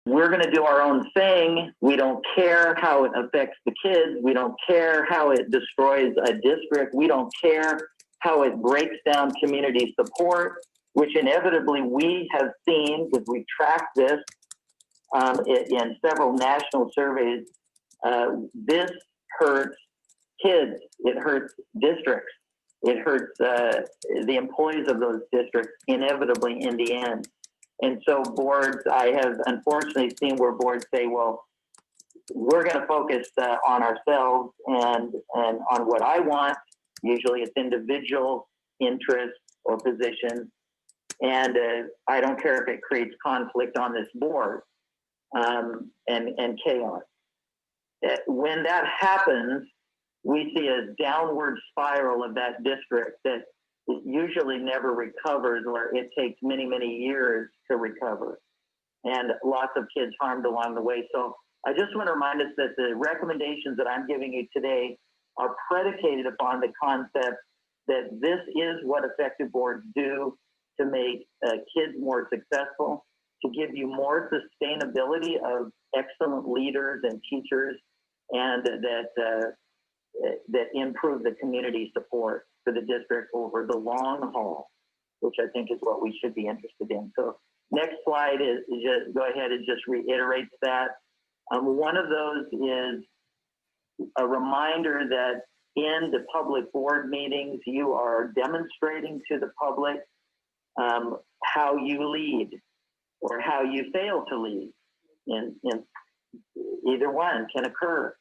we're going to do our own thing. We don't care how it affects the kids. We don't care how it destroys a district. We don't care how it breaks down community support, which inevitably we have seen because we tracked this in several national surveys. This hurts kids. It hurts districts. It hurts the employees of those districts inevitably in the end. And so boards, I have unfortunately seen where boards say, well, we're going to focus on ourselves and on what I want. Usually it's individual interests or positions. And I don't care if it creates conflict on this board and chaos. When that happens, we see a downward spiral of that district that usually never recovers, or it takes many, many years to recover, and lots of kids harmed along the way. So I just want to remind us that the recommendations that I'm giving you today are predicated upon the concept that this is what effective boards do to make kids more successful, to give you more sustainability of excellent leaders and teachers, and that improve the community support for the district over the long haul, which I think is what we should be interested in. So next slide is just go ahead and just reiterates that. One of those is a reminder that in the public board meetings, you are demonstrating to the public how you lead or how you fail to lead. In either one can occur.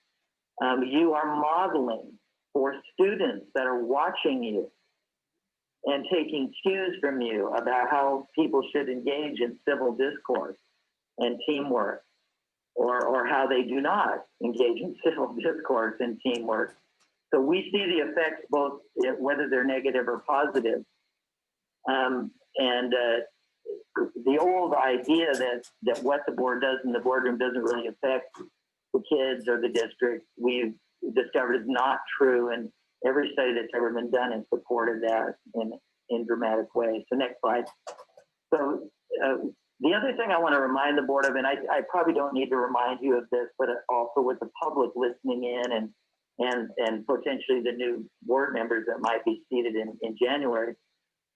You are modeling for students that are watching you and taking cues from you about how people should engage in civil discourse and teamwork, or how they do not engage in civil discourse and teamwork. So we see the effects both, whether they're negative or positive. The old idea that what the board does in the boardroom doesn't really affect the kids or the district, we've discovered is not true, and every study that's ever been done has supported that in dramatic ways. So next slide. So the other thing I want to remind the board of, and I probably don't need to remind you of this, but also with the public listening in and potentially the new board members that might be seated in January,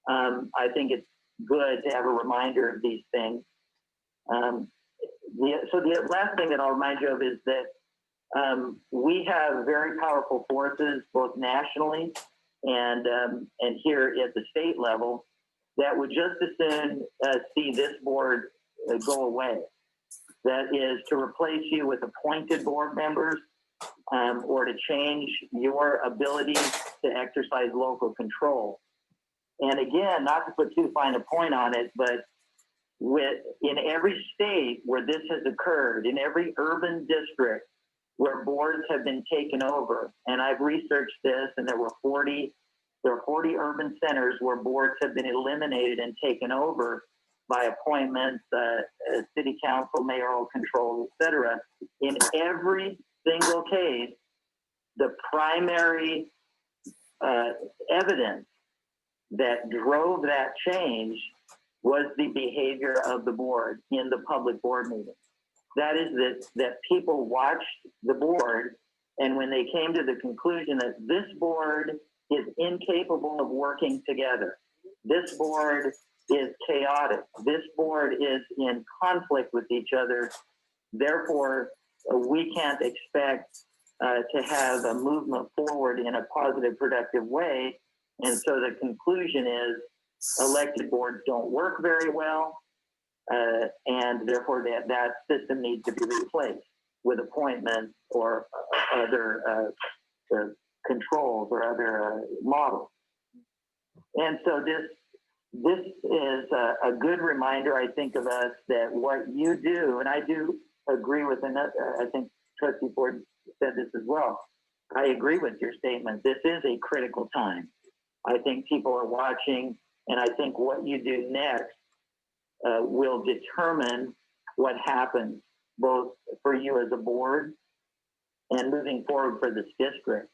I think it's good to have a reminder of these things. So the last thing that I'll remind you of is that we have very powerful forces, both nationally and here at the state level, that would just as soon see this board go away. That is to replace you with appointed board members, or to change your ability to exercise local control. And again, not to put too fine a point on it, but in every state where this has occurred, in every urban district where boards have been taken over, and I've researched this, and there are 40 urban centers where boards have been eliminated and taken over by appointments, city council, mayoral control, etc. In every single case, the primary evidence that drove that change was the behavior of the board in the public board meeting. That is that people watched the board, and when they came to the conclusion that this board is incapable of working together, this board is chaotic, this board is in conflict with each other, therefore we can't expect to have a movement forward in a positive, productive way. And so the conclusion is elected boards don't work very well, and therefore that system needs to be replaced with appointments or other controls or other models. And so this is a good reminder, I think, of us that what you do, and I do agree with another, I think Trustee Ford said this as well. I agree with your statement. This is a critical time. I think people are watching, and I think what you do next will determine what happens, both for you as a board and moving forward for this district.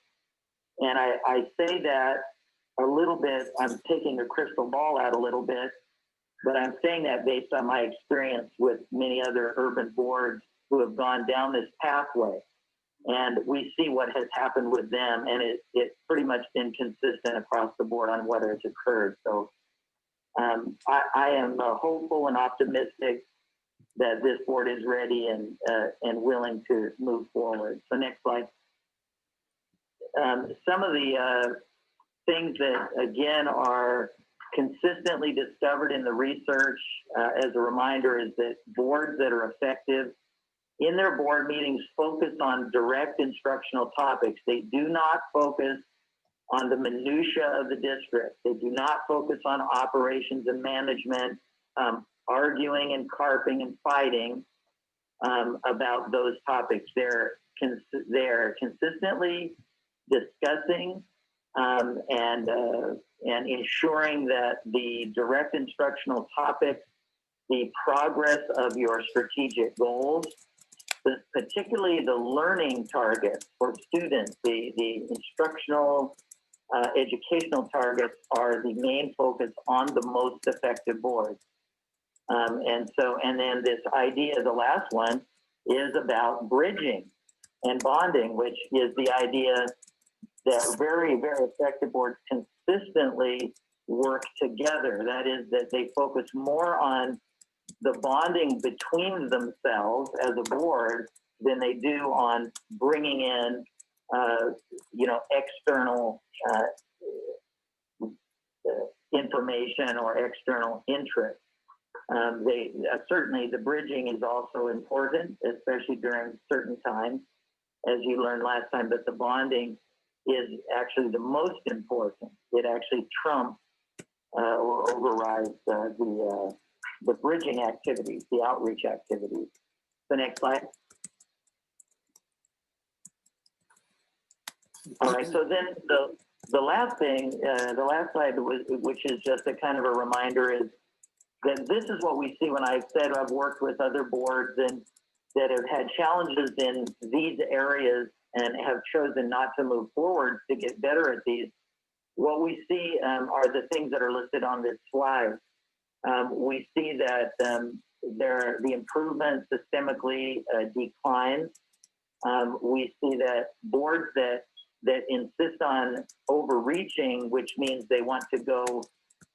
And I say that a little bit, I'm taking a crystal ball out a little bit, But I'm saying that based on my experience with many other urban boards who have gone down this pathway. And we see what has happened with them, and it's pretty much been consistent across the board on what has occurred. So I am hopeful and optimistic that this board is ready and willing to move forward. So next slide. Some of the things that, again, are consistently discovered in the research, as a reminder, is that boards that are effective in their board meetings focus on direct instructional topics. They do not focus on the minutia of the district. They do not focus on operations and management, arguing and carping and fighting about those topics. They're consistently discussing and ensuring that the direct instructional topics, the progress of your strategic goals, particularly the learning targets for students, the instructional educational targets are the main focus on the most effective boards. And then this idea, the last one, is about bridging and bonding, which is the idea that very, very effective boards consistently work together. That is, that they focus more on the bonding between themselves as a board than they do on bringing in, external information or external interest. Certainly the bridging is also important, especially during certain times, as you learned last time, but the bonding is actually the most important. It actually trumps or overrides the bridging activities, the outreach activities. The next slide. All right, so then the last thing, the last slide, which is just a kind of a reminder, is that this is what we see when I've said I've worked with other boards and that have had challenges in these areas and have chosen not to move forward to get better at these. What we see are the things that are listed on this slide. We see that the improvement systemically declines. We see that boards that insist on overreaching, which means they want to go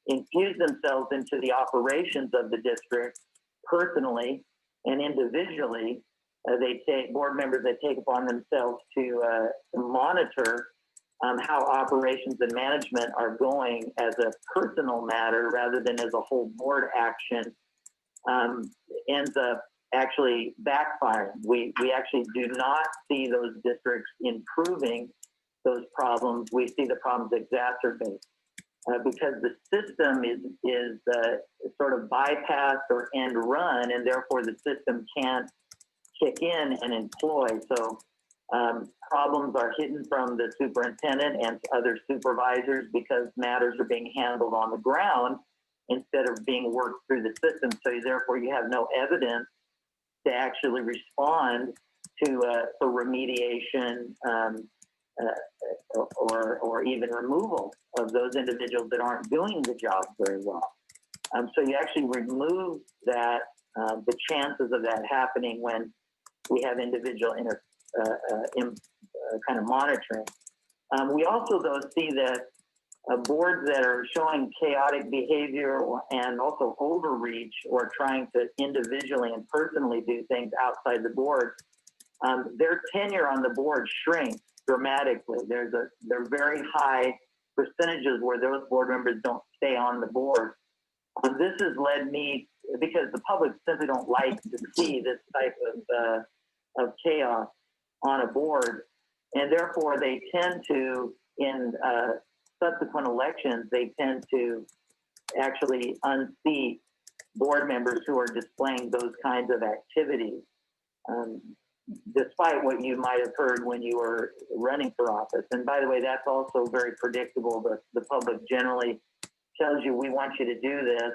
infuse themselves into the operations of the district personally and individually. They take board members that take upon themselves to monitor how operations and management are going as a personal matter rather than as a whole board action, ends up actually backfiring. We actually do not see those districts improving those problems. We see the problems exacerbate because the system is sort of bypassed or end run, and therefore the system can't kick in and employ. So problems are hidden from the superintendent and other supervisors because matters are being handled on the ground instead of being worked through the system. So therefore you have no evidence to actually respond to for remediation or even removal of those individuals that aren't doing the job very well. So you actually remove that, the chances of that happening when we have individual kind of monitoring. We also, though, see that boards that are showing chaotic behavior and also overreach or trying to individually and personally do things outside the board, their tenure on the board shrinks dramatically. They're very high percentages where those board members don't stay on the board. This has led me, because the public simply don't like to see this type of chaos on a board, and therefore they tend to, in subsequent elections, they tend to actually unseat board members who are displaying those kinds of activities, despite what you might have heard when you were running for office. And by the way, that's also very predictable. The public generally tells you, we want you to do this,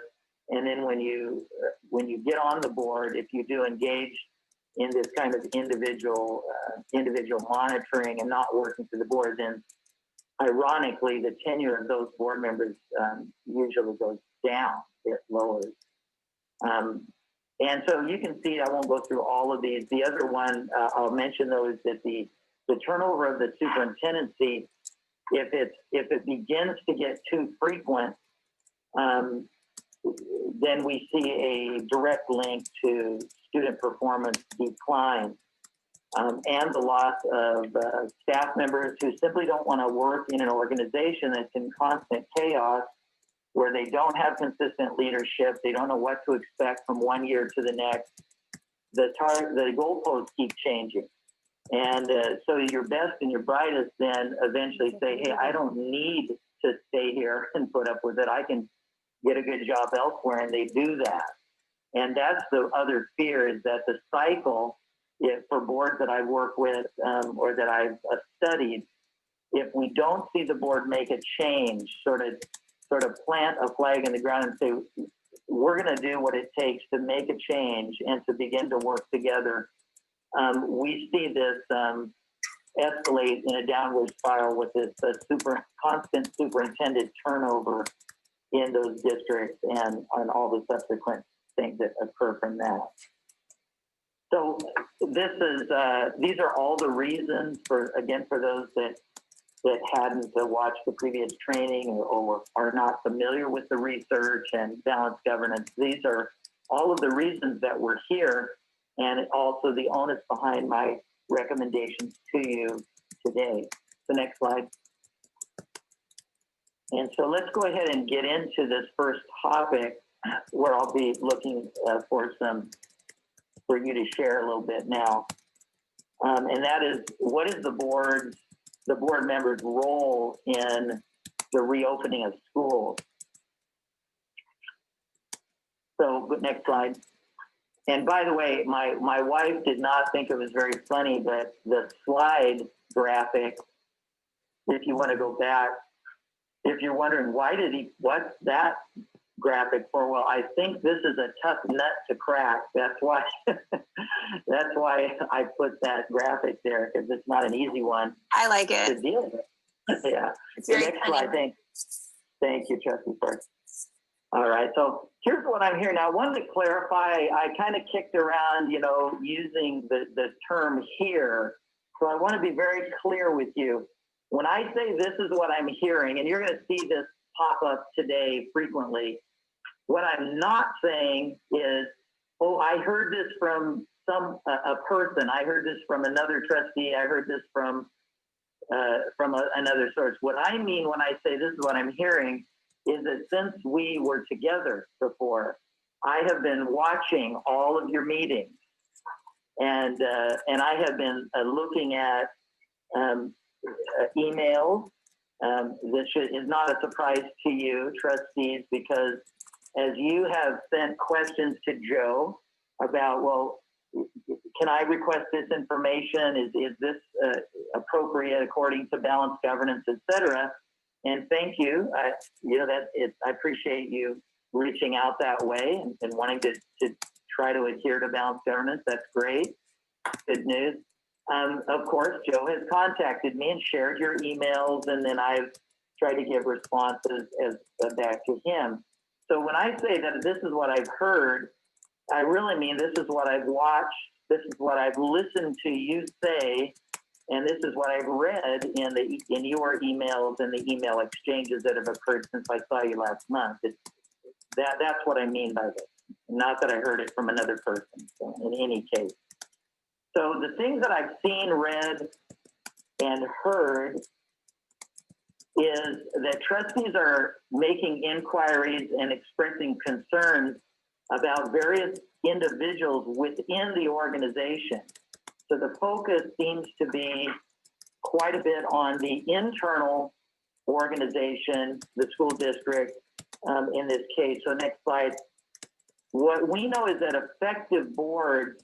and then when you get on the board, if you do engage in this kind of individual monitoring and not working for the board, then ironically, the tenure of those board members usually goes down, it lowers. And so you can see, I won't go through all of these. The other one I'll mention though is that the turnover of the superintendency, if it begins to get too frequent, then we see a direct link to student performance decline, and the loss of staff members who simply don't want to work in an organization that's in constant chaos, where they don't have consistent leadership, they don't know what to expect from one year to the next. The goalposts keep changing. And so your best and your brightest then eventually say, hey, I don't need to stay here and put up with it. I can get a good job elsewhere, and they do that. And that's the other fear, is that the cycle, for boards that I work with or that I've studied, if we don't see the board make a change, sort of plant a flag in the ground and say, we're going to do what it takes to make a change and to begin to work together, we see this escalate in a downward spiral with this constant superintendent turnover in those districts and on all the subsequent things that occur from that. So these are all the reasons for those that hadn't watched the previous training or are not familiar with the research and balanced governance. These are all of the reasons that we're here, and also the onus behind my recommendations to you today. The next slide. And so let's go ahead and get into this first topic, where I'll be looking for you to share a little bit now. And that is, what is the board members' role in the reopening of schools? So next slide. And by the way, my wife did not think it was very funny, but the slide graphic, if you want to go back, if you're wondering what's that graphic for? Well, I think this is a tough nut to crack. That's why I put that graphic there, because it's not an easy one. I like it. To deal with. Yeah. It's very next slide. Thank you, Trustee Park. All right. So here's what I'm hearing now. I wanted to clarify. I kind of kicked around, using the term here. So I want to be very clear with you. When I say this is what I'm hearing, and you're going to see this pop up today frequently, what I'm not saying is, oh, I heard this from a person. I heard this from another trustee. I heard this from another source. What I mean when I say this is what I'm hearing is that since we were together before, I have been watching all of your meetings, and I have been looking at emails. This is not a surprise to you, trustees, because as you have sent questions to Joe about, well, can I request this information? Is this appropriate according to balanced governance, et cetera? And thank you. I appreciate you reaching out that way and wanting to try to adhere to balanced governance. That's great. Good news. Of course, Joe has contacted me and shared your emails, and then I've tried to give responses back to him. So when I say that this is what I've heard, I really mean this is what I've watched, this is what I've listened to you say, and this is what I've read in your emails and the email exchanges that have occurred since I saw you last month. That's what I mean by this. Not that I heard it from another person, so in any case. So the things that I've seen, read, and heard is that trustees are making inquiries and expressing concerns about various individuals within the organization. So the focus seems to be quite a bit on the internal organization, the school district, in this case. So next slide. What we know is that effective boards,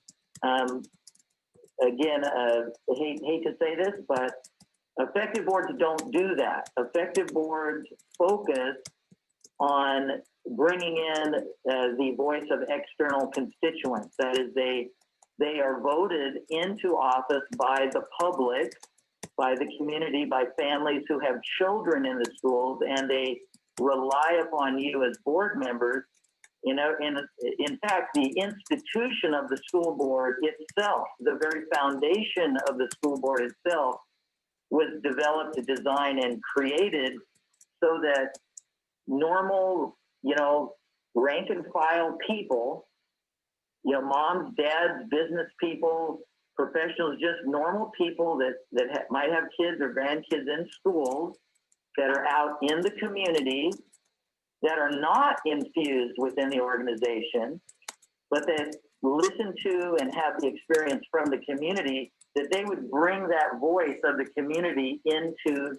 again, hate to say this, but effective boards don't do that. Effective boards focus on bringing in the voice of external constituents. That is, they are voted into office by the public, by the community, by families who have children in the schools, and they rely upon you as board members You know, in fact, the institution of the school board itself, the very foundation of the school board itself, was developed, designed, and created so that normal, you know, rank and file people, you know, moms, dads, business people, professionals, just normal people that might have kids or grandkids in schools, that are out in the community, that are not infused within the organization, but that listen to and have the experience from the community, that they would bring that voice of the community into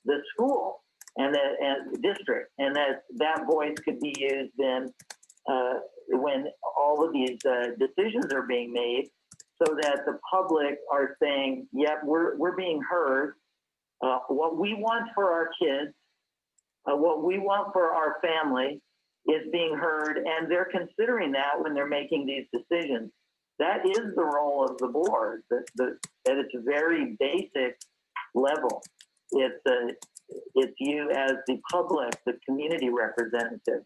the school and the district, and that voice could be used then when all of these decisions are being made, so that the public are saying, yep, we're being heard. What we want for our kids, what we want for our family is being heard, and they're considering that when they're making these decisions. That is the role of the board, at its very basic level. It's you as the public, the community representative.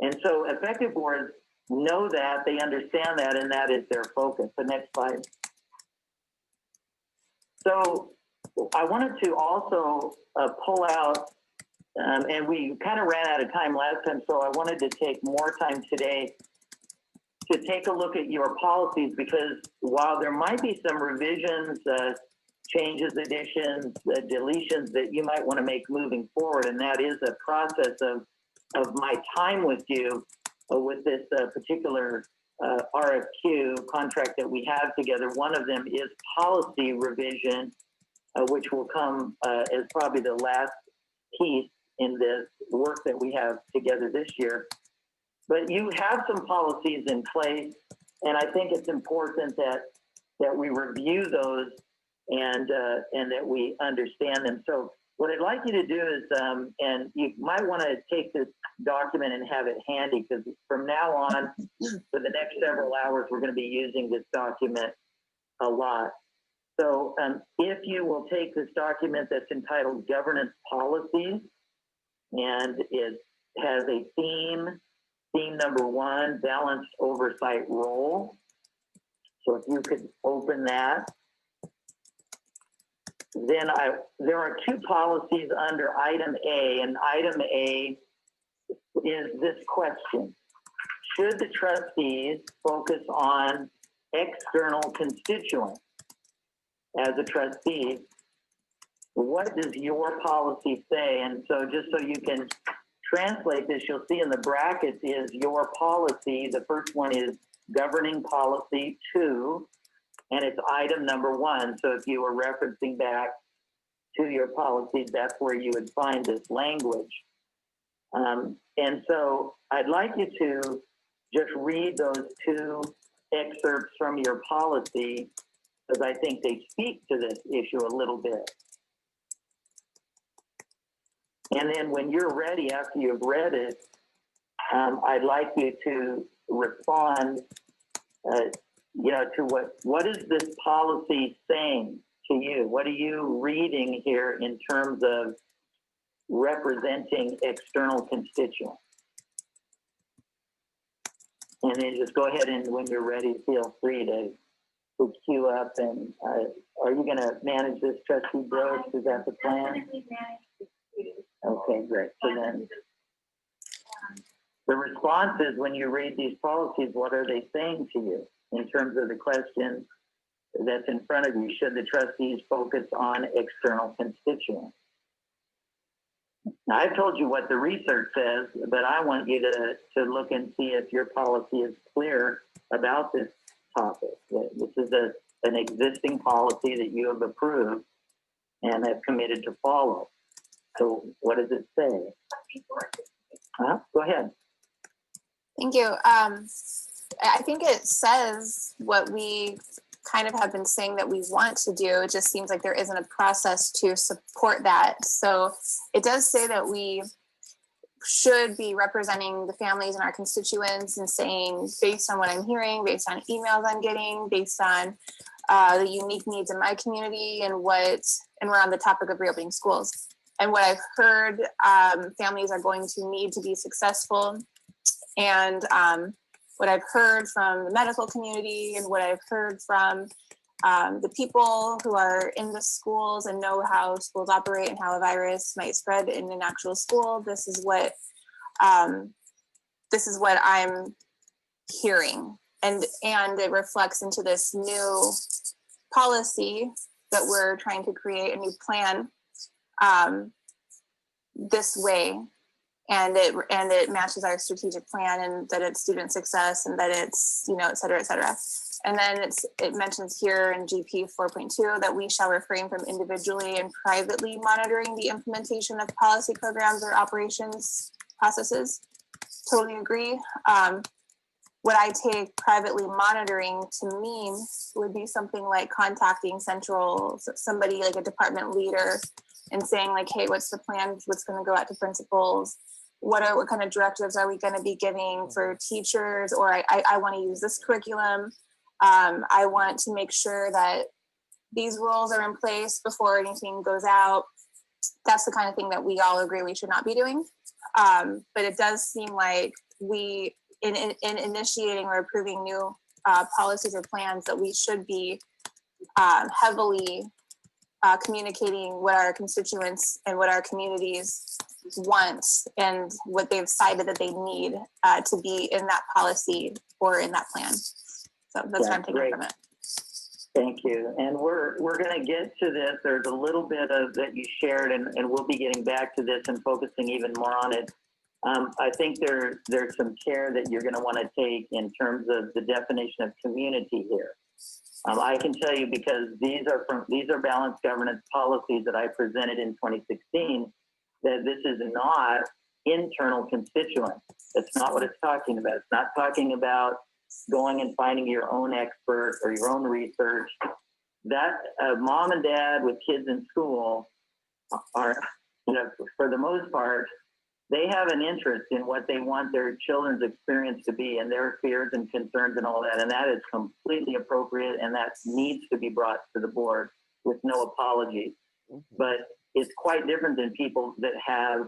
And so effective boards know that, they understand that, and that is their focus. The next slide. So I wanted to also pull out, and we kind of ran out of time last time, so I wanted to take more time today to take a look at your policies, because while there might be some revisions, changes, additions, deletions that you might want to make moving forward, and that is a process of my time with you with this particular RFQ contract that we have together. One of them is policy revision, which will come as probably the last piece in this work that we have together this year. But you have some policies in place, and I think it's important that we review those and that we understand them. So what I'd like you to do is, and you might want to take this document and have it handy, because from now on, for the next several hours, we're going to be using this document a lot. So if you will take this document that's entitled Governance Policies, and it has a theme number 1, Balanced Oversight Role. So if you could open that. Then there are 2 policies under item A, and item A is this question: should the trustees focus on external constituents? As a trustee, what does your policy say? And so just so you can translate this, you'll see in the brackets is your policy. The first one is governing policy 2, and it's item number 1. So if you were referencing back to your policies, that's where you would find this language. And so I'd like you to just read those 2 excerpts from your policy, because I think they speak to this issue a little bit. And then when you're ready, after you've read it, I'd like you to respond, you know, to what is this policy saying to you? What are you reading here in terms of representing external constituents? And then just go ahead and when you're ready, feel free to queue up. And are you going to manage this, Trustee Gross? Is that the plan? Okay, great. So then the response is, when you read these policies, what are they saying to you in terms of the question that's in front of you? Should the trustees focus on external constituents? Now, I've told you what the research says, but I want you to look and see if your policy is clear about this topic. This is an existing policy that you have approved and have committed to follow. So what does it say? Go ahead. Thank you. I think it says what we kind of have been saying that we want to do. It just seems like there isn't a process to support that. So it does say that we should be representing the families and our constituents and saying, based on what I'm hearing, based on emails I'm getting, based on the unique needs in my community, and we're on the topic of reopening schools. And what I've heard families are going to need to be successful And what I've heard from the medical community and what I've heard from the people who are in the schools and know how schools operate and how a virus might spread in an actual school, this is what I'm hearing. And it reflects into this new policy that we're trying to create, a new plan this way. And it matches our strategic plan, and that it's student success, and that it's, et cetera, et cetera. And then it mentions here in GP 4.2 that we shall refrain from individually and privately monitoring the implementation of policy programs or operations processes. Totally agree. What I take privately monitoring to mean would be something like contacting somebody like a department leader and saying like, hey, what's the plan? What's going to go out to principals? What kind of directives are we going to be giving for teachers? Or I want to use this curriculum. I want to make sure that these rules are in place before anything goes out. That's the kind of thing that we all agree we should not be doing. But it does seem like we, in initiating or approving new policies or plans, that we should be heavily communicating what our constituents and what our communities want and what they've cited that they need to be in that policy or in that plan. So that's what I'm taking from it. Thank you. And we're going to get to this. There's a little bit of that you shared, and we'll be getting back to this and focusing even more on it. I think there's some care that you're going to want to take in terms of the definition of community here. I can tell you, because these are balanced governance policies that I presented in 2016, that this is not internal constituents. That's not what it's talking about. It's not talking about going and finding your own expert or your own research. That mom and dad with kids in school are, for the most part, they have an interest in what they want their children's experience to be and their fears and concerns and all that. And that is completely appropriate, and that needs to be brought to the board with no apology. Mm-hmm. But it's quite different than people that have,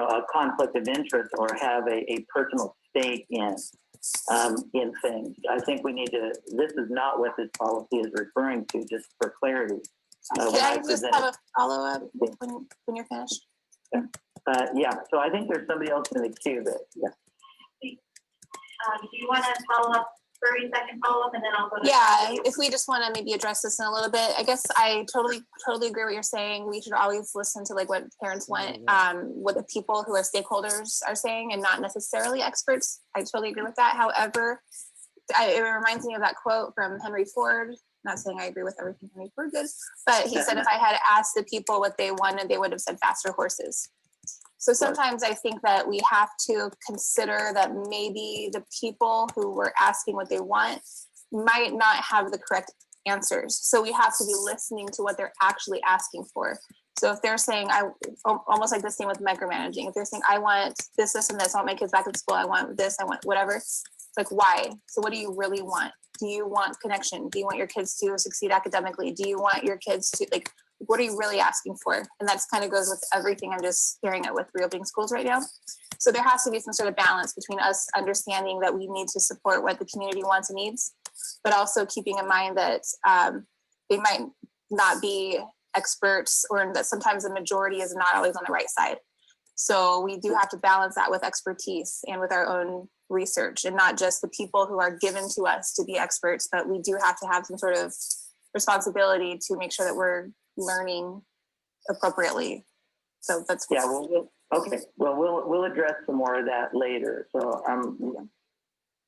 a conflict of interest or have a personal stake in things. I think we need to, this is not what this policy is referring to, just for clarity. Can I just have a follow-up when you're finished? Yeah, so I think there's somebody else in the queue that, yeah. Do you want to follow up, 30-second follow-up, and then I'll go to if we just want to maybe address this in a little bit. I guess I totally agree what you're saying. We should always listen to like what parents want, what the people who are stakeholders are saying, and not necessarily experts. I totally agree with that. However, it reminds me of that quote from Henry Ford. Not saying I agree with everything Henry Ford did, but he said if I had asked the people what they wanted, they would have said faster horses. So sometimes I think that we have to consider that maybe the people who were asking what they want might not have the correct answers. So we have to be listening to what they're actually asking for. So if they're saying, almost like this thing with micromanaging, if they're saying, I want this, this, and this, I want my kids back at school, I want this, I want whatever, like why? So what do you really want? Do you want connection? Do you want your kids to succeed academically? Do you want your kids to, like, what are you really asking for? And that's kind of goes with everything I'm just hearing it with reopening schools right now. So there has to be some sort of balance between us understanding that we need to support what the community wants and needs, but also keeping in mind that they might not be experts, or that sometimes the majority is not always on the right side. So we do have to balance that with expertise and with our own research, and not just the people who are given to us to be experts, but we do have to have some sort of responsibility to make sure that we're learning appropriately. So that's yeah. Okay. Well, we'll address some more of that later. So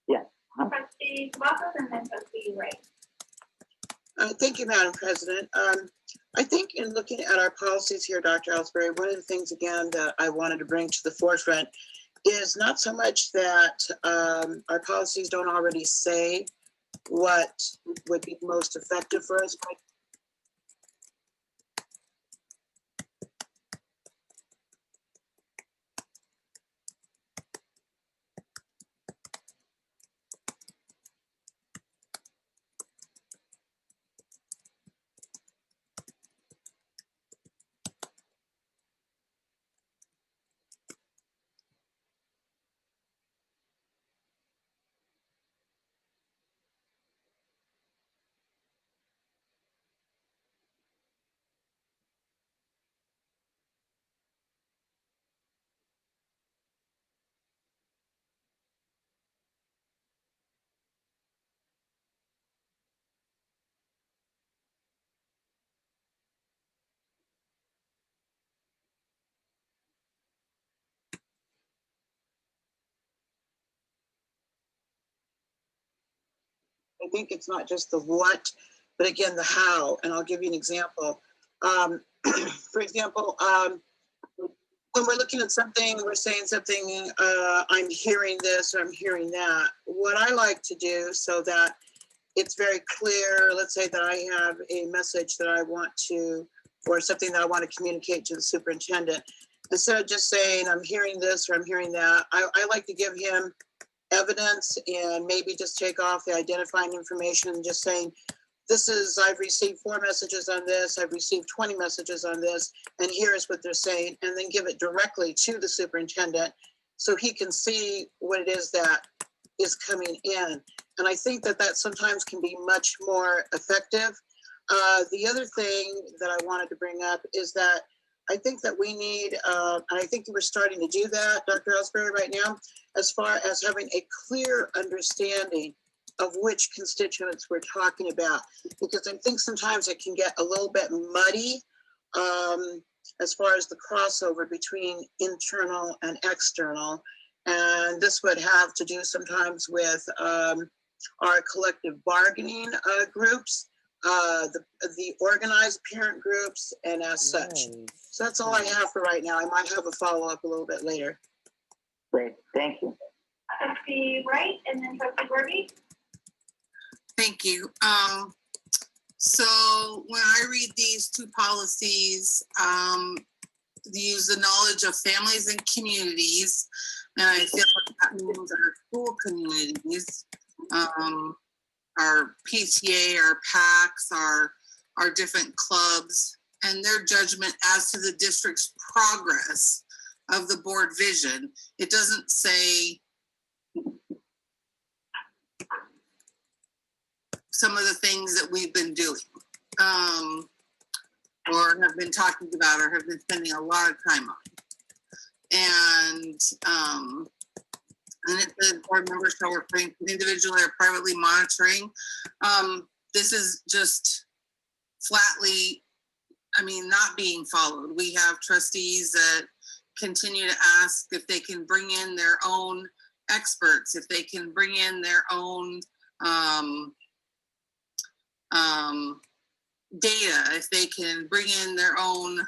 yeah. Trustee Walker and then Trustee Ray. Thank you, Madam President. I think in looking at our policies here, Dr. Ellsbury, one of the things again that I wanted to bring to the forefront is not so much that our policies don't already say what would be most effective for us, but I think it's not just the what, but again, the how. And I'll give you an example. For example, when we're looking at something, we're saying something, I'm hearing this or I'm hearing that. What I like to do so that it's very clear, let's say that I have a message that I want to, or something that I want to communicate to the superintendent, instead of just saying, I'm hearing this or I'm hearing that, I like to give him evidence and maybe just take off the identifying information and just saying, I've received 4 messages on this, I've received 20 messages on this, and here's what they're saying, and then give it directly to the superintendent so he can see what it is that is coming in. And I think that that sometimes can be much more effective. The other thing that I wanted to bring up is that I think that we need, and I think we're starting to do that, Dr. Ellsbury, right now, as far as having a clear understanding of which constituents we're talking about, because I think sometimes it can get a little bit muddy as far as the crossover between internal and external. And this would have to do sometimes with our collective bargaining groups, the organized parent groups, and as such. So that's all I have for right now. I might have a follow-up a little bit later. Great, thank you. Trustee Wright and then trustee Gorby. Thank you. So when I read these 2 policies, use the knowledge of families and communities, and I feel like that means our school communities, our PTA, our PACs, our different clubs, and their judgment as to the district's progress of the board vision. It doesn't say some of the things that we've been doing or have been talking about or have been spending a lot of time on. And it says board members shall refrain individually or privately monitoring. This is just flatly, not being followed. We have trustees that continue to ask if they can bring in their own experts, if they can bring in their own data, if they can bring in their own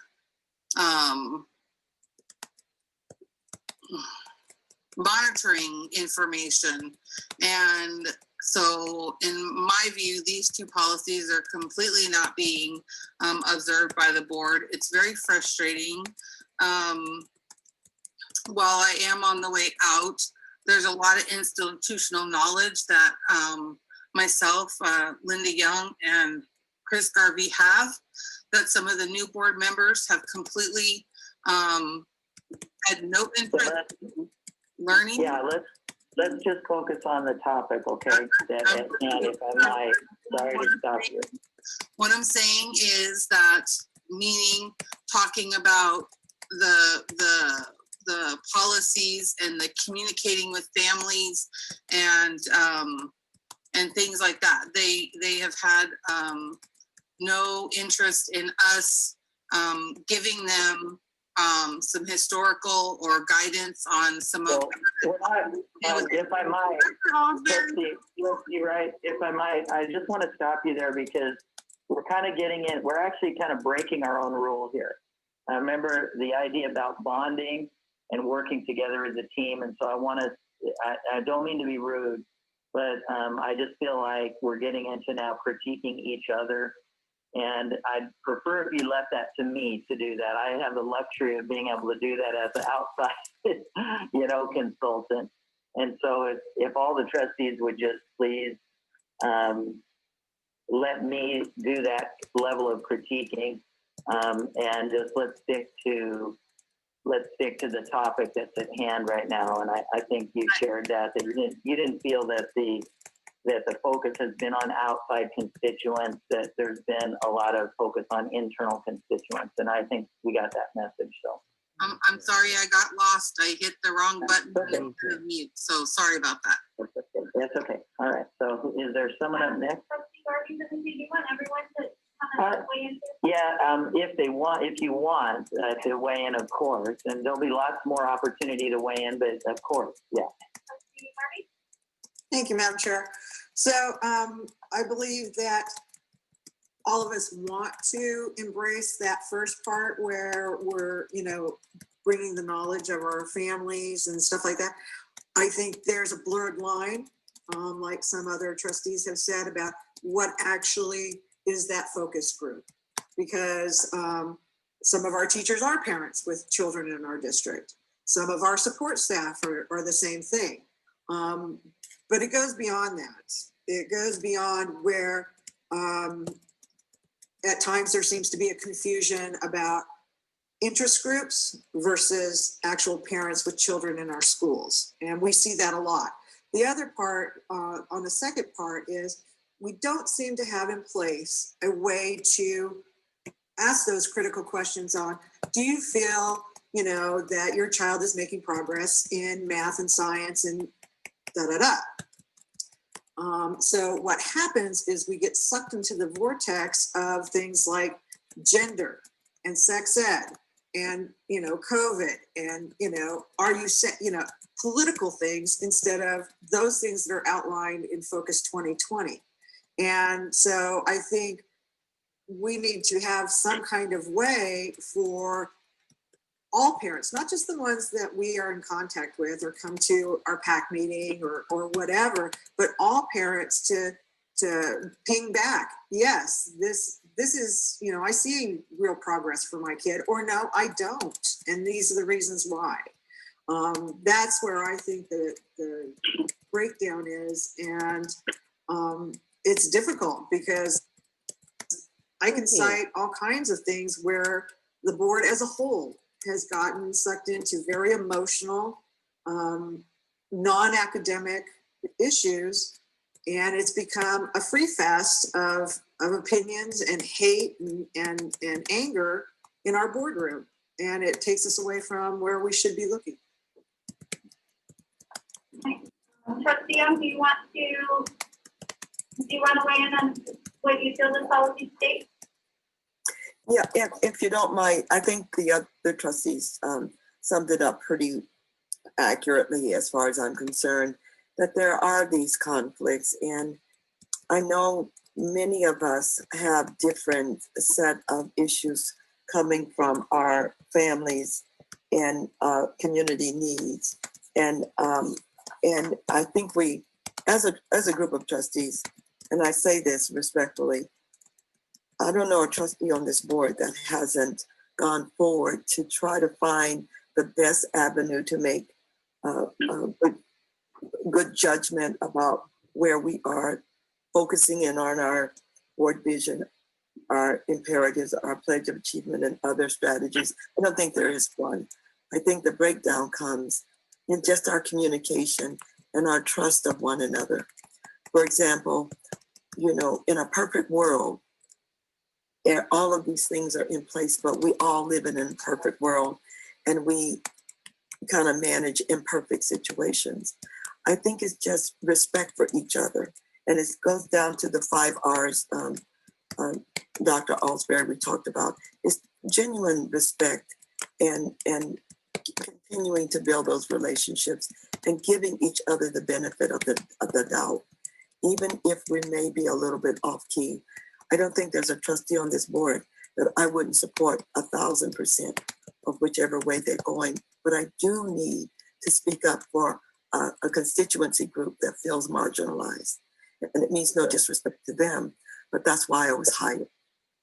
monitoring information. And so in my view, these 2 policies are completely not being observed by the board. It's very frustrating. While I am on the way out, there's a lot of institutional knowledge that myself, Linda Young, and Chris Garvey have, that some of the new board members have completely had no interest in learning. Yeah, let's just focus on the topic, okay? And if I might, sorry to stop you. What I'm saying is that, meaning talking about the policies and the communicating with families and things like that. They have had no interest in us giving them some historical or guidance on some of. If I might, Trustee Wright, if I might, I just want to stop you there because we're kind of getting in. We're actually kind of breaking our own rule here. I remember the idea about bonding and working together as a team, and so I don't mean to be rude, but I just feel like we're getting into now critiquing each other. And I'd prefer if you left that to me to do that. I have the luxury of being able to do that as an outside, consultant. And so if all the trustees would just please let me do that level of critiquing, and just let's stick to the topic that's at hand right now. And I think you shared that you didn't feel that the focus has been on outside constituents, that there's been a lot of focus on internal constituents. And I think we got that message. So I'm sorry I got lost. I hit the wrong button to mute. So sorry about that. That's okay. All right. So is there someone up next? Trustee Garvey, do you want everyone to weigh in? Yeah, if you want to weigh in, of course, and there'll be lots more opportunity to weigh in, but of course, yeah. Trustee Garvey? Thank you, Madam Chair. So I believe that all of us want to embrace that first part where we're, you know, bringing the knowledge of our families and stuff like that. I think there's a blurred line, like some other trustees have said, about what actually is that focus group. Because some of our teachers are parents with children in our district. Some of our support staff are the same thing. But it goes beyond that. It goes beyond where at times there seems to be a confusion about interest groups versus actual parents with children in our schools. And we see that a lot. The other part, on the second part, is we don't seem to have in place a way to ask those critical questions on, do you feel, you know, that your child is making progress in math and science and da-da-da. So what happens is we get sucked into the vortex of things like gender and sex ed and, you know, COVID and, you know, are you set, you know, political things instead of those things that are outlined in Focus 2020. And so I think we need to have some kind of way for all parents, not just the ones that we are in contact with or come to our PAC meeting or whatever, but all parents to ping back. Yes, this is, you know, I see real progress for my kid, or no, I don't. And these are the reasons why. That's where I think the breakdown is. And it's difficult because I can cite all kinds of things where the board as a whole has gotten sucked into very emotional, non-academic issues, and it's become a free fest of opinions and hate and anger in our boardroom, and it takes us away from where we should be looking. Trustee Young, do you want to weigh in on what you feel the policy states? Yeah, if you don't mind, I think the other trustees summed it up pretty accurately as far as I'm concerned, that there are these conflicts. And I know many of us have different set of issues coming from our families and community needs. And I think we, as a group of trustees, and I say this respectfully, I don't know a trustee on this board that hasn't gone forward to try to find the best avenue to make good judgment about where we are focusing in on our board vision, our imperatives, our pledge of achievement, and other strategies. I don't think there is one. I think the breakdown comes in just our communication and our trust of one another. For example, you know, in a perfect world, all of these things are in place, but we all live in an imperfect world and we kind of manage imperfect situations. I think it's just respect for each other. And it goes down to the 5 R's Dr. Alsbury we talked about. It's genuine respect and continuing to build those relationships and giving each other the benefit of the doubt, even if we may be a little bit off key. I don't think there's a trustee on this board that I wouldn't support 1,000% of whichever way they're going. But I do need to speak up for a constituency group that feels marginalized. And it means no disrespect to them, but that's why I was hired.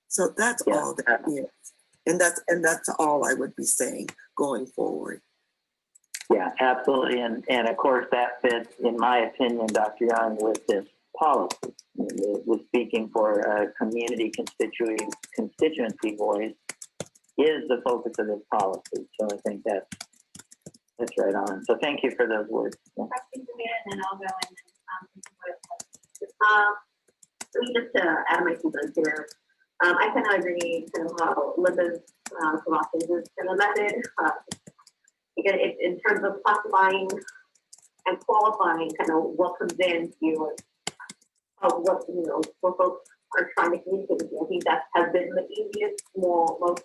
So that's all that is. And that's all I would be saying going forward. Yeah, absolutely. And of course that fits, in my opinion, Dr. Young, with this policy. It was speaking for a community constituency voice is the focus of this policy. So I think that's right on. So thank you for those words. Yeah. And then I'll go and just to add my 2 cents here. I kind of agree kind of how Linda's philosophy is kind of method. Again, in terms of classifying and qualifying kind of what comes in to what, you know, what folks are trying to communicate with you. I think that has been the easiest, most,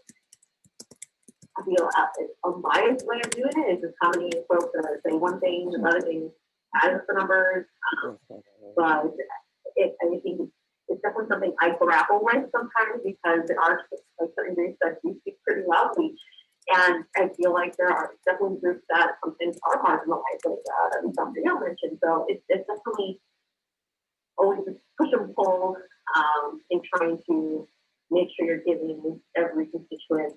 I feel, unbiased way of doing it is just how many folks are saying one thing, another thing, add up the numbers. But something I grapple with sometimes because there are certain groups that do speak pretty loudly. And I feel like there are definitely groups that sometimes are marginalized like that, and something else mentioned. So it's definitely always a push and pull in trying to make sure you're giving every constituent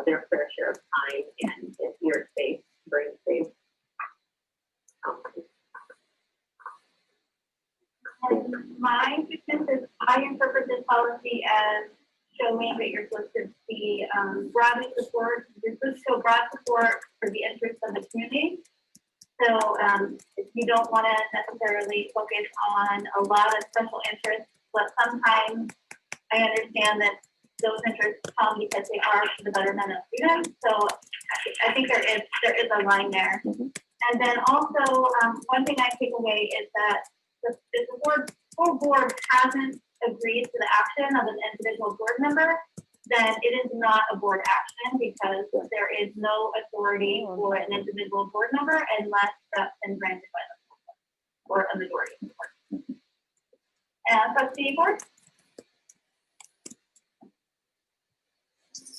their fair share of time and ear space, brain space. My 2 cents is I interpret this policy as showing that you're supposed to be broadly support, you're supposed to show broad support for the interests of the community. So if you don't want to necessarily focus on a lot of special interests, but sometimes I understand that those interests come because they are for the betterment of students. So I think there is a line there. And then also one thing I take away is that if the full board hasn't agreed to the action of an individual board member, then it is not a board action because there is no authority for an individual board member unless that's been granted by the board or a majority of the board. And trustee Ford?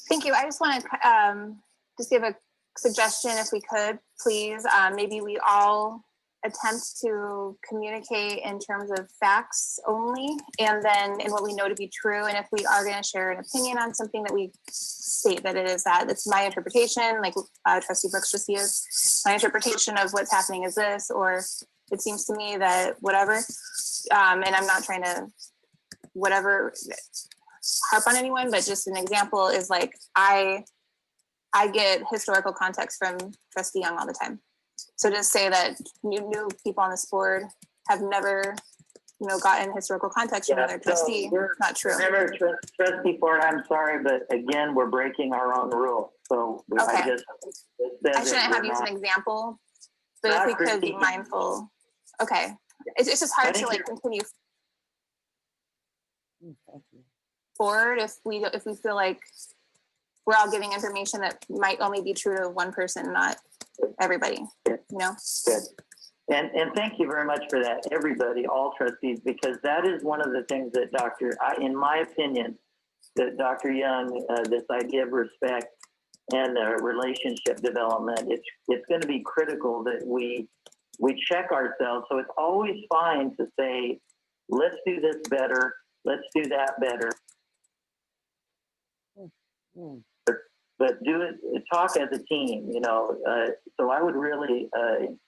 Thank you. I just want to just give a suggestion, if we could, please. Maybe we all attempt to communicate in terms of facts only, and then in what we know to be true. And if we are going to share an opinion on something, that we state that it is that. It's my interpretation, like Trustee Brooks just used. My interpretation of what's happening is this, or it seems to me that whatever. And I'm not trying to whatever harp on anyone, but just an example is like I get historical context from Trustee Young all the time. So just say that new people on this board have never, gotten historical context from another trustee. Not true. Remember, Trustee Ford, I'm sorry, but again, we're breaking our own rule. So okay. I shouldn't have used an example, but if we could be mindful. Okay. It's just hard to continue forward if we feel like we're all giving information that might only be true to one person, not everybody. Good. And thank you very much for that, everybody, all trustees, because that is one of the things that in my opinion, that Dr. Young, this idea of respect and relationship development, it's going to be critical that we check ourselves. So it's always fine to say, let's do this better, let's do that better. But do it, talk as a team, so I would really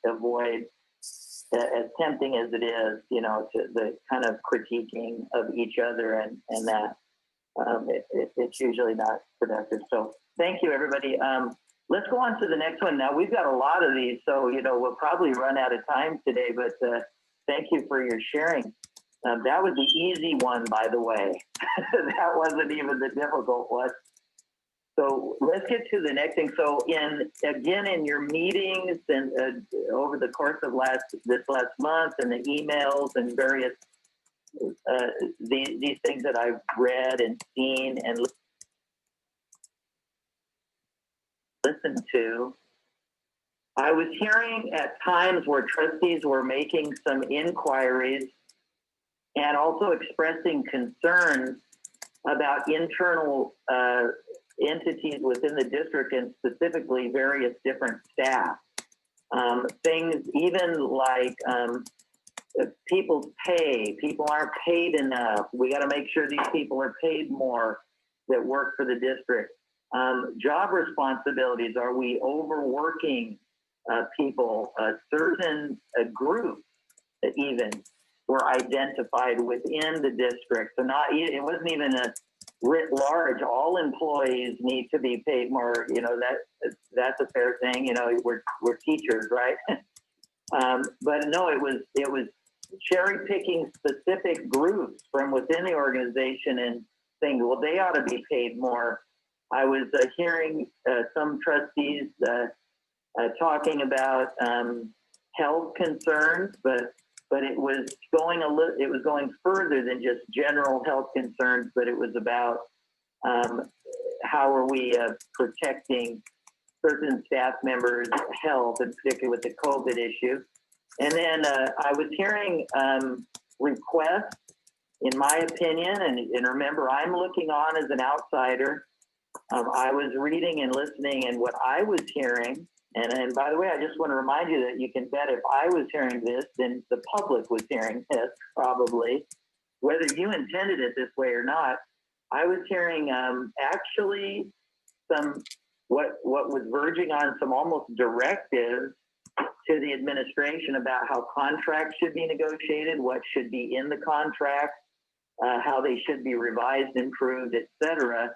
avoid, as tempting as it is, to the kind of critiquing of each other and that it's usually not productive. So thank you, everybody. Let's go on to the next one. Now we've got a lot of these, so, we'll probably run out of time today, but thank you for your sharing. That was the easy one, by the way. That wasn't even the difficult one. So let's get to the next thing. So in your meetings and over the course of this last month and the emails and various these things that I've read and seen and listened to, I was hearing at times where trustees were making some inquiries and also expressing concerns about internal entities within the district and specifically various different staff. Things even like people's pay. People aren't paid enough. We got to make sure these people are paid more that work for the district. Job responsibilities. Are we overworking people? Certain groups that even were identified within the district. So it wasn't even a writ large, all employees need to be paid more. That's a fair thing. We're teachers, right? But no, it was cherry picking specific groups from within the organization and saying, well, they ought to be paid more. I was hearing some trustees talking about health concerns, but it was going further than just general health concerns, but it was about how are we protecting certain staff members' health, and particularly with the COVID issue. And then I was hearing requests in my opinion, and remember, I'm looking on as an outsider. I was reading and listening, and what I was hearing, and by the way, I just want to remind you that you can bet if I was hearing this, then the public was hearing this probably, whether you intended it this way or not. I was hearing actually some what was verging on some almost directives to the administration about how contracts should be negotiated, what should be in the contract, how they should be revised, improved, etc.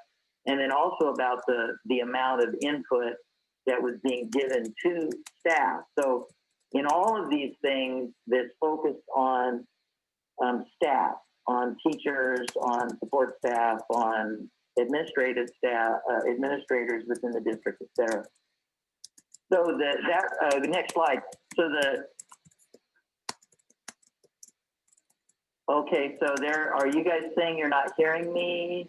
And then also about the amount of input that was being given to staff. So in all of these things, this focused on staff, on teachers, on support staff, on administrative staff, administrators within the district, etc. So the next slide. So okay, so are you guys saying you're not hearing me?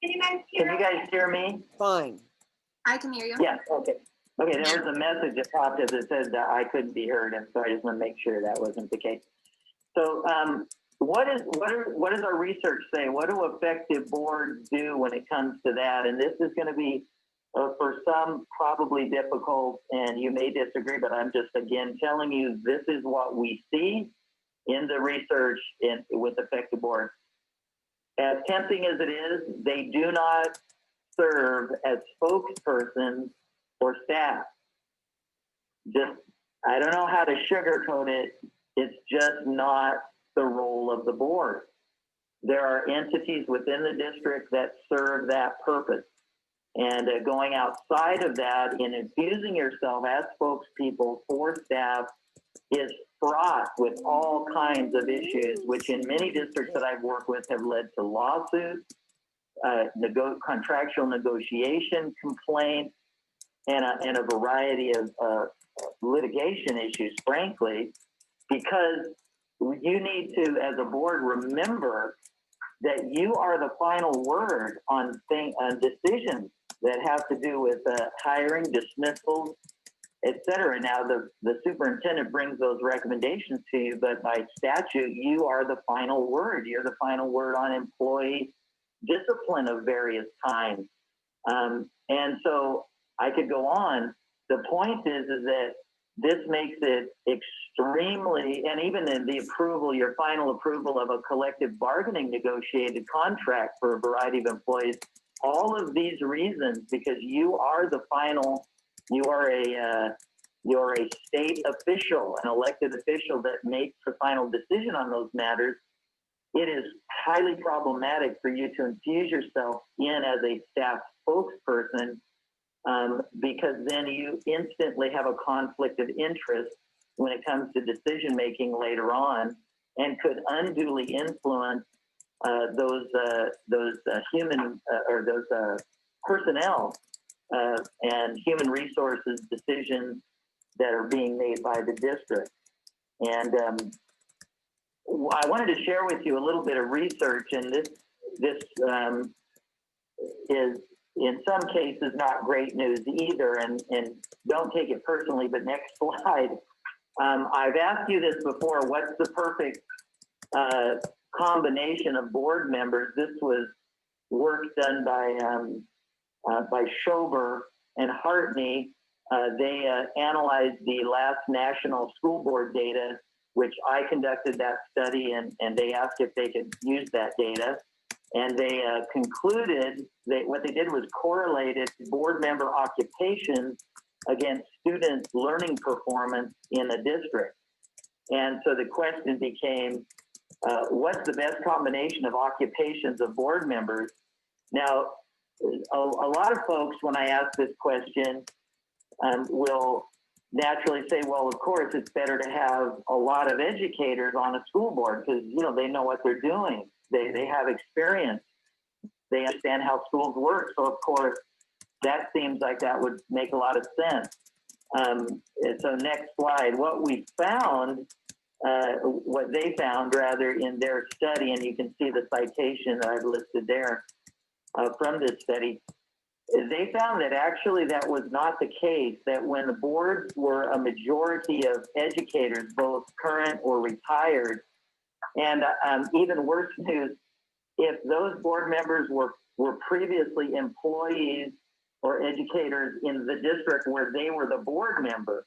Can you guys hear me? Fine. I can hear you. Yes, okay. Okay, there was a message that popped up that said that I couldn't be heard, and so I just want to make sure that wasn't the case. So what does our research say? What do effective boards do when it comes to that? And this is going to be, for some, probably difficult, and you may disagree, but I'm just, again, telling you this is what we see in the research with effective boards. As tempting as it is, they do not serve as spokespersons for staff. Just, I don't know how to sugarcoat it. It's just not the role of the board. There are entities within the district that serve that purpose. And going outside of that and infusing yourself as spokespeople for staff is fraught with all kinds of issues, which in many districts that I've worked with have led to lawsuits, contractual negotiation complaints, and a variety of litigation issues, frankly, because you need to, as a board, remember that you are the final word on decisions that have to do with hiring, dismissals, etc. Now, the superintendent brings those recommendations to you, but by statute, you are the final word. You're the final word on employee discipline of various kinds. And so I could go on. The point is that this makes it extremely, and even in the approval, your final approval of a collective bargaining negotiated contract for a variety of employees, all of these reasons, because you are the final, you're a state official, an elected official that makes the final decision on those matters. It is highly problematic for you to infuse yourself in as a staff spokesperson, because then you instantly have a conflict of interest when it comes to decision making later on, and could unduly influence those human or those personnel and human resources decisions that are being made by the district. And I wanted to share with you a little bit of research, and this is in some cases not great news either, and don't take it personally, but next slide. I've asked you this before, what's the perfect combination of board members? This was work done by Schober and Hartney. They analyzed the last national school board data, which I conducted that study, and they asked if they could use that data. And they concluded that what they did was correlated board member occupations against students' learning performance in a district. And so the question became, what's the best combination of occupations of board members? Now, a lot of folks, when I ask this question, will naturally say, well, of course, it's better to have a lot of educators on a school board because, you know, they know what they're doing. They have experience. They understand how schools work. So, of course, that seems like that would make a lot of sense. So next slide, what we found, what they found rather in their study, and you can see the citation that I've listed there from this study, they found that actually that was not the case, that when the boards were a majority of educators, both current or retired, And even worse news, if those board members were previously employees or educators in the district where they were the board member,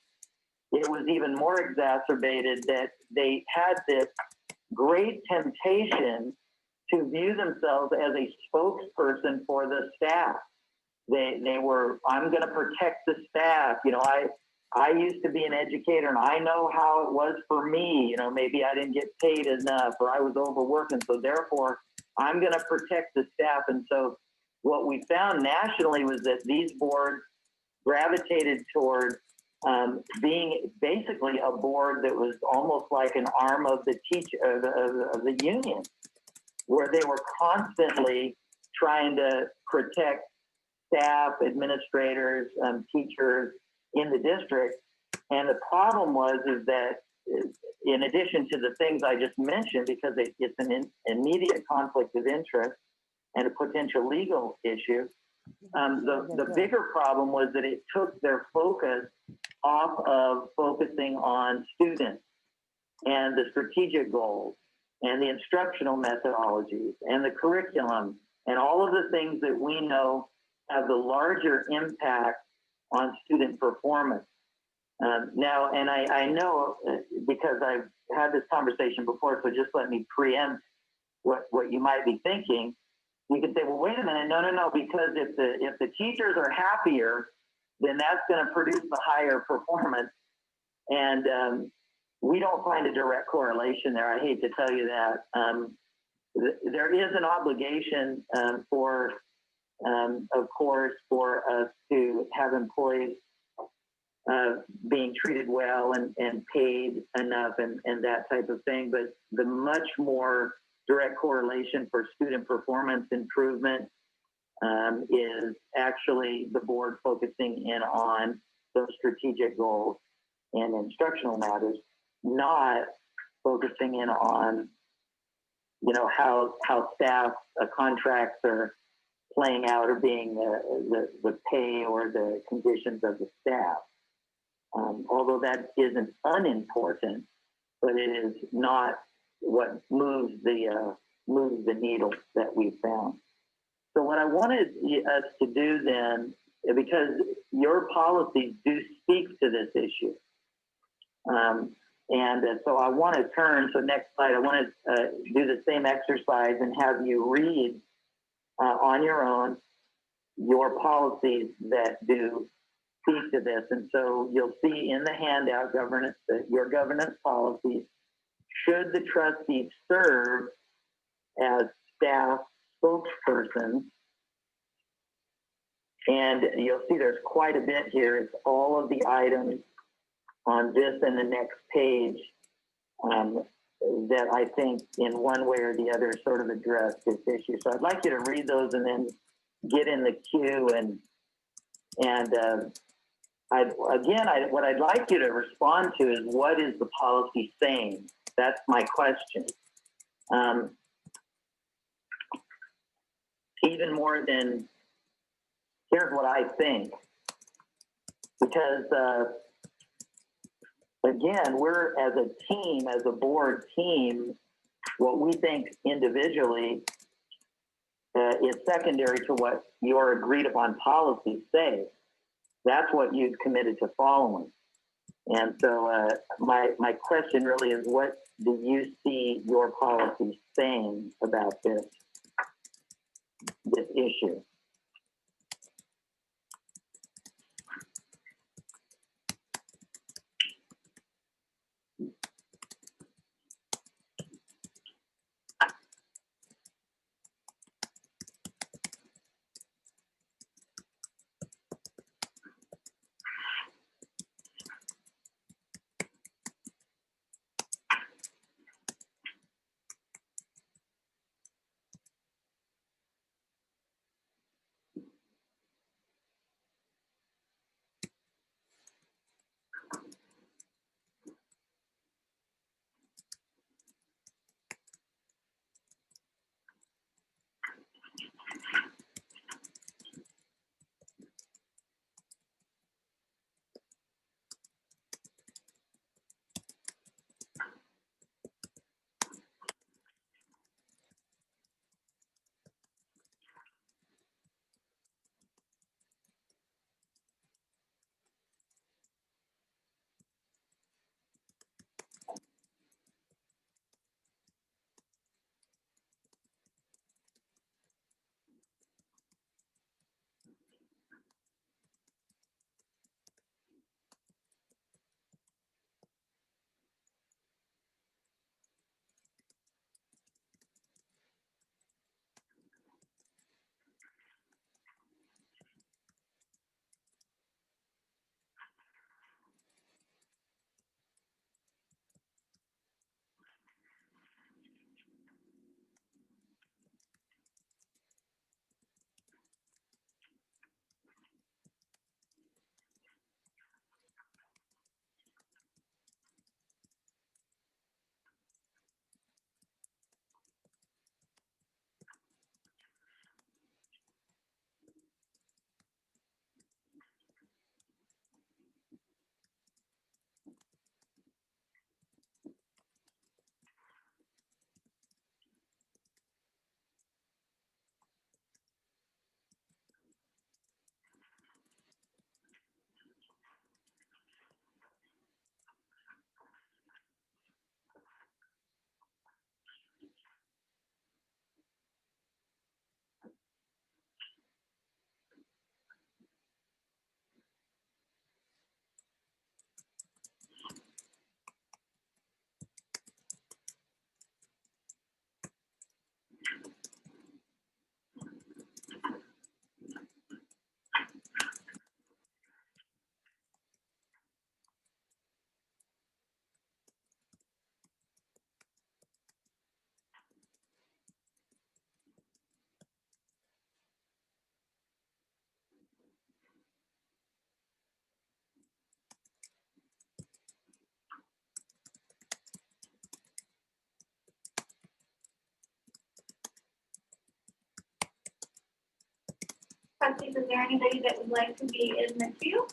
it was even more exacerbated that they had this great temptation to view themselves as a spokesperson for the staff. They were, I'm going to protect the staff. You know, I used to be an educator and I know how it was for me. You know, maybe I didn't get paid enough or I was overworking. So therefore, I'm going to protect the staff. And so what we found nationally was that these boards gravitated toward being basically a board that was almost like an arm of the of the union, where they were constantly trying to protect staff, administrators, teachers in the district. And the problem is that in addition to the things I just mentioned, because it's an immediate conflict of interest and a potential legal issue, the bigger problem was that it took their focus off of focusing on students and the strategic goals and the instructional methodologies and the curriculum and all of the things that we know have the larger impact on student performance. Now, and I know because I've had this conversation before, so just let me preempt what you might be thinking. You could say, well, wait a minute, no, because if the teachers are happier, then that's going to produce the higher performance. And we don't find a direct correlation there. I hate to tell you that. There is an obligation for, of course, for us to have employees being treated well and paid enough and that type of thing. But the much more direct correlation for student performance improvement is actually the board focusing in on those strategic goals and instructional matters, not focusing in on, you know, how staff contracts are playing out or being the pay or the conditions of the staff. Although that isn't unimportant, but it is not what moves the needle that we found. So what I wanted us to do then, because your policies do speak to this issue, and so I want to turn, so next slide, I want to do the same exercise and have you read on your own your policies that do speak to this. And so you'll see in the handout governance, your governance policies, should the trustees serve as staff spokespersons. And you'll see there's quite a bit here. It's all of the items on this and the next page that I think in one way or the other sort of address this issue. So I'd like you to read those and then get in the queue. And what I'd like you to respond to is, what is the policy saying? That's my question. Even more than, here's what I think. Because, again, we're as a team, as a board team, what we think individually is secondary to what your agreed upon policies say. That's what you've committed to following. And so my question really is, what do you see your policies saying about this issue? trustees, is there anybody that would like to be in the queue?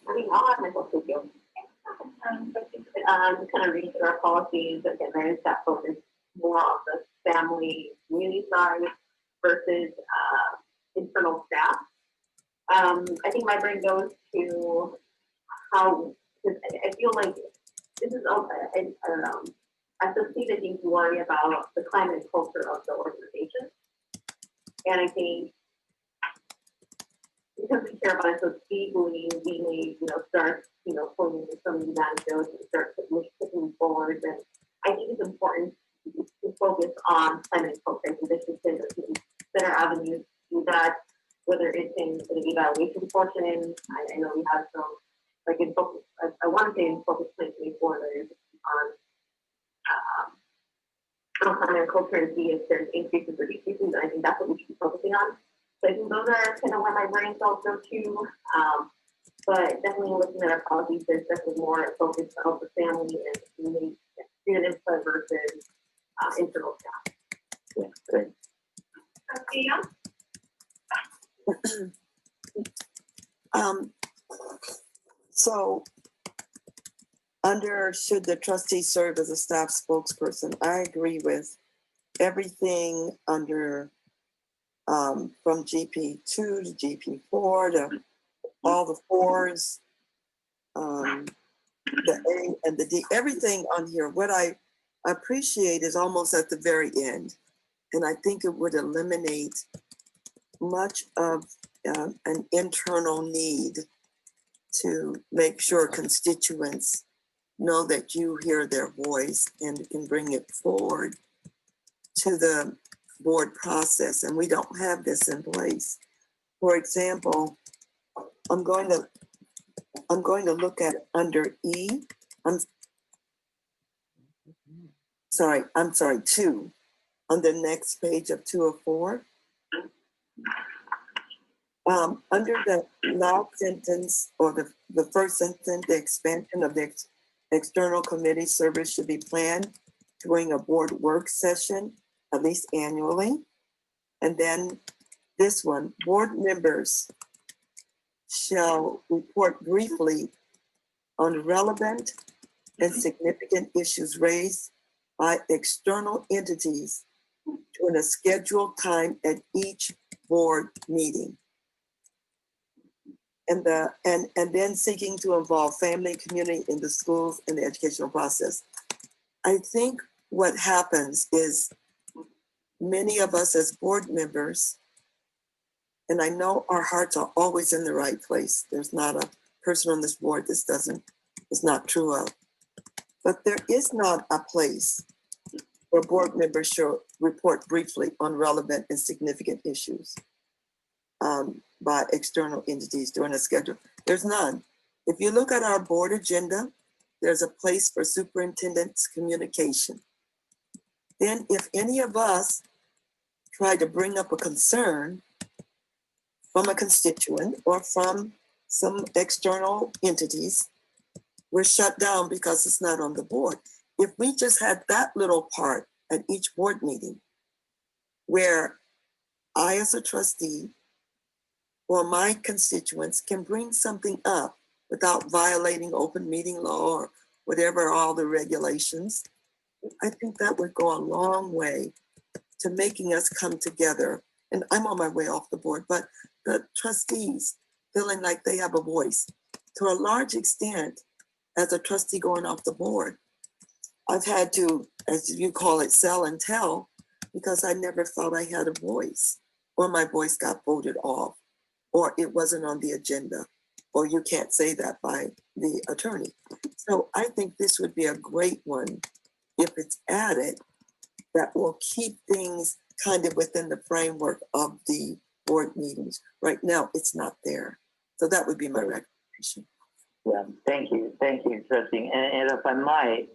I mean, I'll have myself with you. Just kind of reading through our policies, again, there is that focus more on the family community side versus internal staff. I think my brain goes to how, because I feel like this is, I don't know, as a state, I think you worry about the climate and culture of the organization. And I think because we care about it so deeply, we may, start, pulling some of these anecdotes and start pushing forward. And I think it's important to focus on climate and culture. So this is better avenues to do that, whether it's in the evaluation portion. I know we have some, like in focus, I want to say in focus 2024, there is on climate and culture and see if there's increases or decreases. And I think that's what we should be focusing on. So I think those are kind of where my brain cells go to. But definitely looking at our policies, there's definitely more focus on the family and community student input versus internal staff. Yeah, great. Trustee Young? So under should the trustee serve as a staff spokesperson, I agree with everything under from GP2 to GP4 to all the fours, the A and the D, everything on here. What I appreciate is almost at the very end. And I think it would eliminate much of an internal need to make sure constituents know that you hear their voice and can bring it forward to the board process. And we don't have this in place. For example, I'm going to look at under E. I'm sorry, 2 on the next page of 204. Under the last sentence or the first sentence, the expansion of the external committee service should be planned during a board work session, at least annually. And then this one, board members shall report briefly on relevant and significant issues raised by external entities during a scheduled time at each board meeting. And then seeking to involve family, community in the schools and the educational process. I think what happens is many of us as board members, and I know our hearts are always in the right place. There's not a person on this board this is not true of. But there is not a place where board members should report briefly on relevant and significant issues by external entities during a schedule. There's none. If you look at our board agenda, there's a place for superintendent's communication. Then if any of us try to bring up a concern from a constituent or from some external entities, we're shut down because it's not on the board. If we just had that little part at each board meeting where I as a trustee or my constituents can bring something up without violating open meeting law or whatever, all the regulations, I think that would go a long way to making us come together. And I'm on my way off the board, but the trustees feeling like they have a voice. To a large extent, as a trustee going off the board, I've had to, as you call it, sell and tell, because I never felt I had a voice, or my voice got voted off, or it wasn't on the agenda, or you can't say that by the attorney. So I think this would be a great one if it's added, that will keep things kind of within the framework of the board meetings. Right now, it's not there. So that would be my recommendation. Yeah, thank you, trustee. And if I might,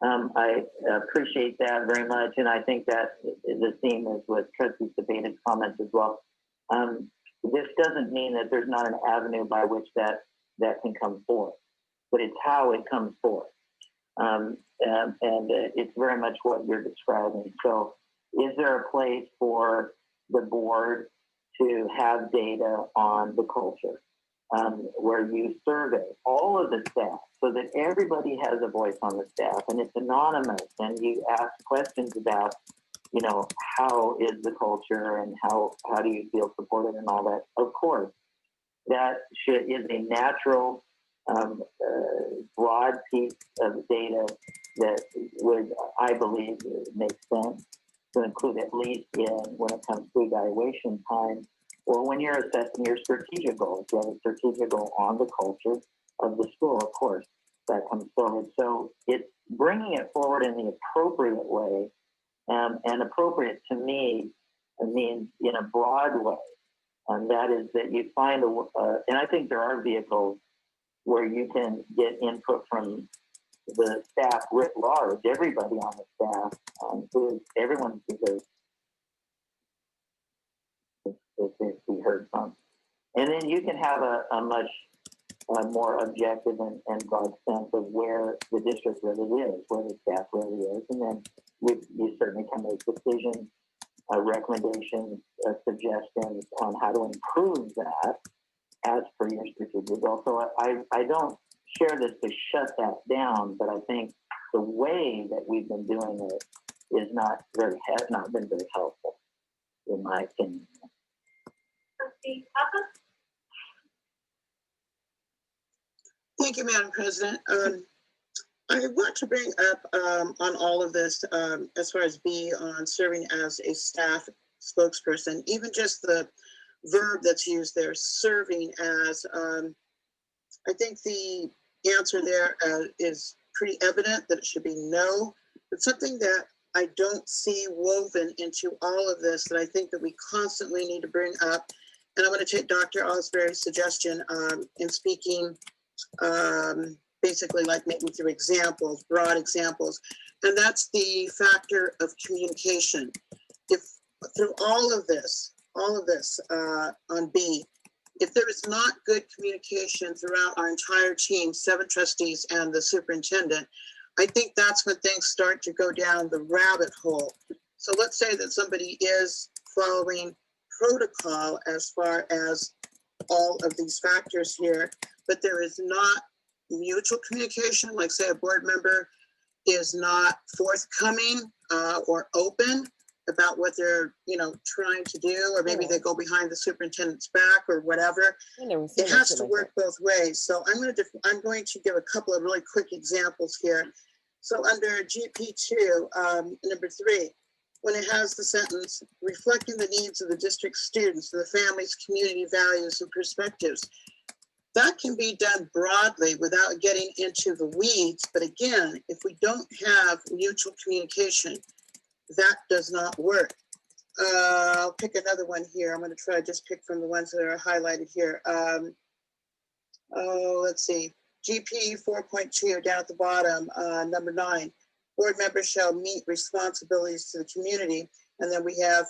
I appreciate that very much, and I think that the theme is with trustee Cebeda's comments as well. This doesn't mean that there's not an avenue by which that can come forth, but it's how it comes forth. It's very much what you're describing. So is there a place for the board to have data on the culture, where you survey all of the staff so that everybody has a voice on the staff and it's anonymous, and you ask questions about, you know, how is the culture and how do you feel supported and all that. Of course, that is a natural broad piece of data that would, I believe, make sense to include at least in when it comes to evaluation time, or when you're assessing your strategic goals. You have a strategic goal on the culture of the school, of course, that comes forward. So it's bringing it forward in the appropriate way, and appropriate to me means in a broad way, and that is that you find and I think there are vehicles where you can get input from the staff writ large, everybody on the staff, everyone deserves to be heard from. And then you can have a much more objective and broad sense of where the district really is, where the staff really is. And then you certainly can make decisions, recommendations, suggestions on how to improve that as per your strategic goal. So I don't share this to shut that down, but I think the way that we've been doing it is has not been very helpful, in my opinion. Thank you, Madam President. I want to bring up on all of this, as far as B, on serving as a staff spokesperson, even just the verb that's used there, serving as, I think the answer there is pretty evident that it should be no, but something that I don't see woven into all of this that I think that we constantly need to bring up. And I'm going to take Dr. Osbury's suggestion in speaking basically like making through examples, broad examples, and that's the factor of communication. If through all of this on B, if there is not good communication throughout our entire team, 7 trustees and the superintendent, I think that's when things start to go down the rabbit hole. So let's say that somebody is following protocol as far as all of these factors here, but there is not mutual communication, like say a board member is not forthcoming or open about what they're trying to do, or maybe they go behind the superintendent's back or whatever. It has to work both ways. So I'm going to give a couple of really quick examples here. So under GP2, number 3, when it has the sentence, reflecting the needs of the district students, the families, community values, and perspectives, that can be done broadly without getting into the weeds. But again, if we don't have mutual communication, that does not work. I'll pick another one here. I'm going to try to just pick from the ones that are highlighted here. Let's see. GP 4.2 down at the bottom, number 9. Board members shall meet responsibilities to the community. And then we have,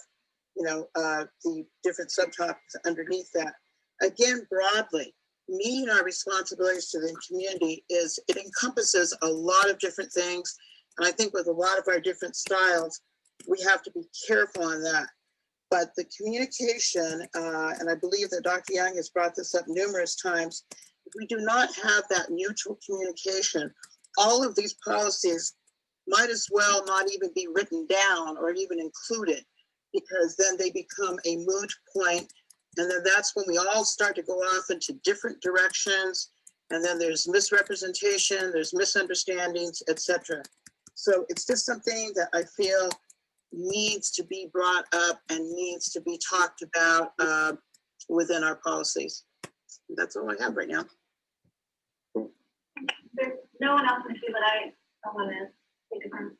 the different subtopics underneath that. Again, broadly, meeting our responsibilities to the community it encompasses a lot of different things. And I think with a lot of our different styles, we have to be careful on that. But the communication, and I believe that Dr. Young has brought this up numerous times, if we do not have that mutual communication, all of these policies might as well not even be written down or even included, because then they become a moot point. And then that's when we all start to go off into different directions. And then there's misrepresentation, there's misunderstandings, etc. So it's just something that I feel needs to be brought up and needs to be talked about within our policies. That's all I have right now. There's no one else in the queue, but I want to take a turn.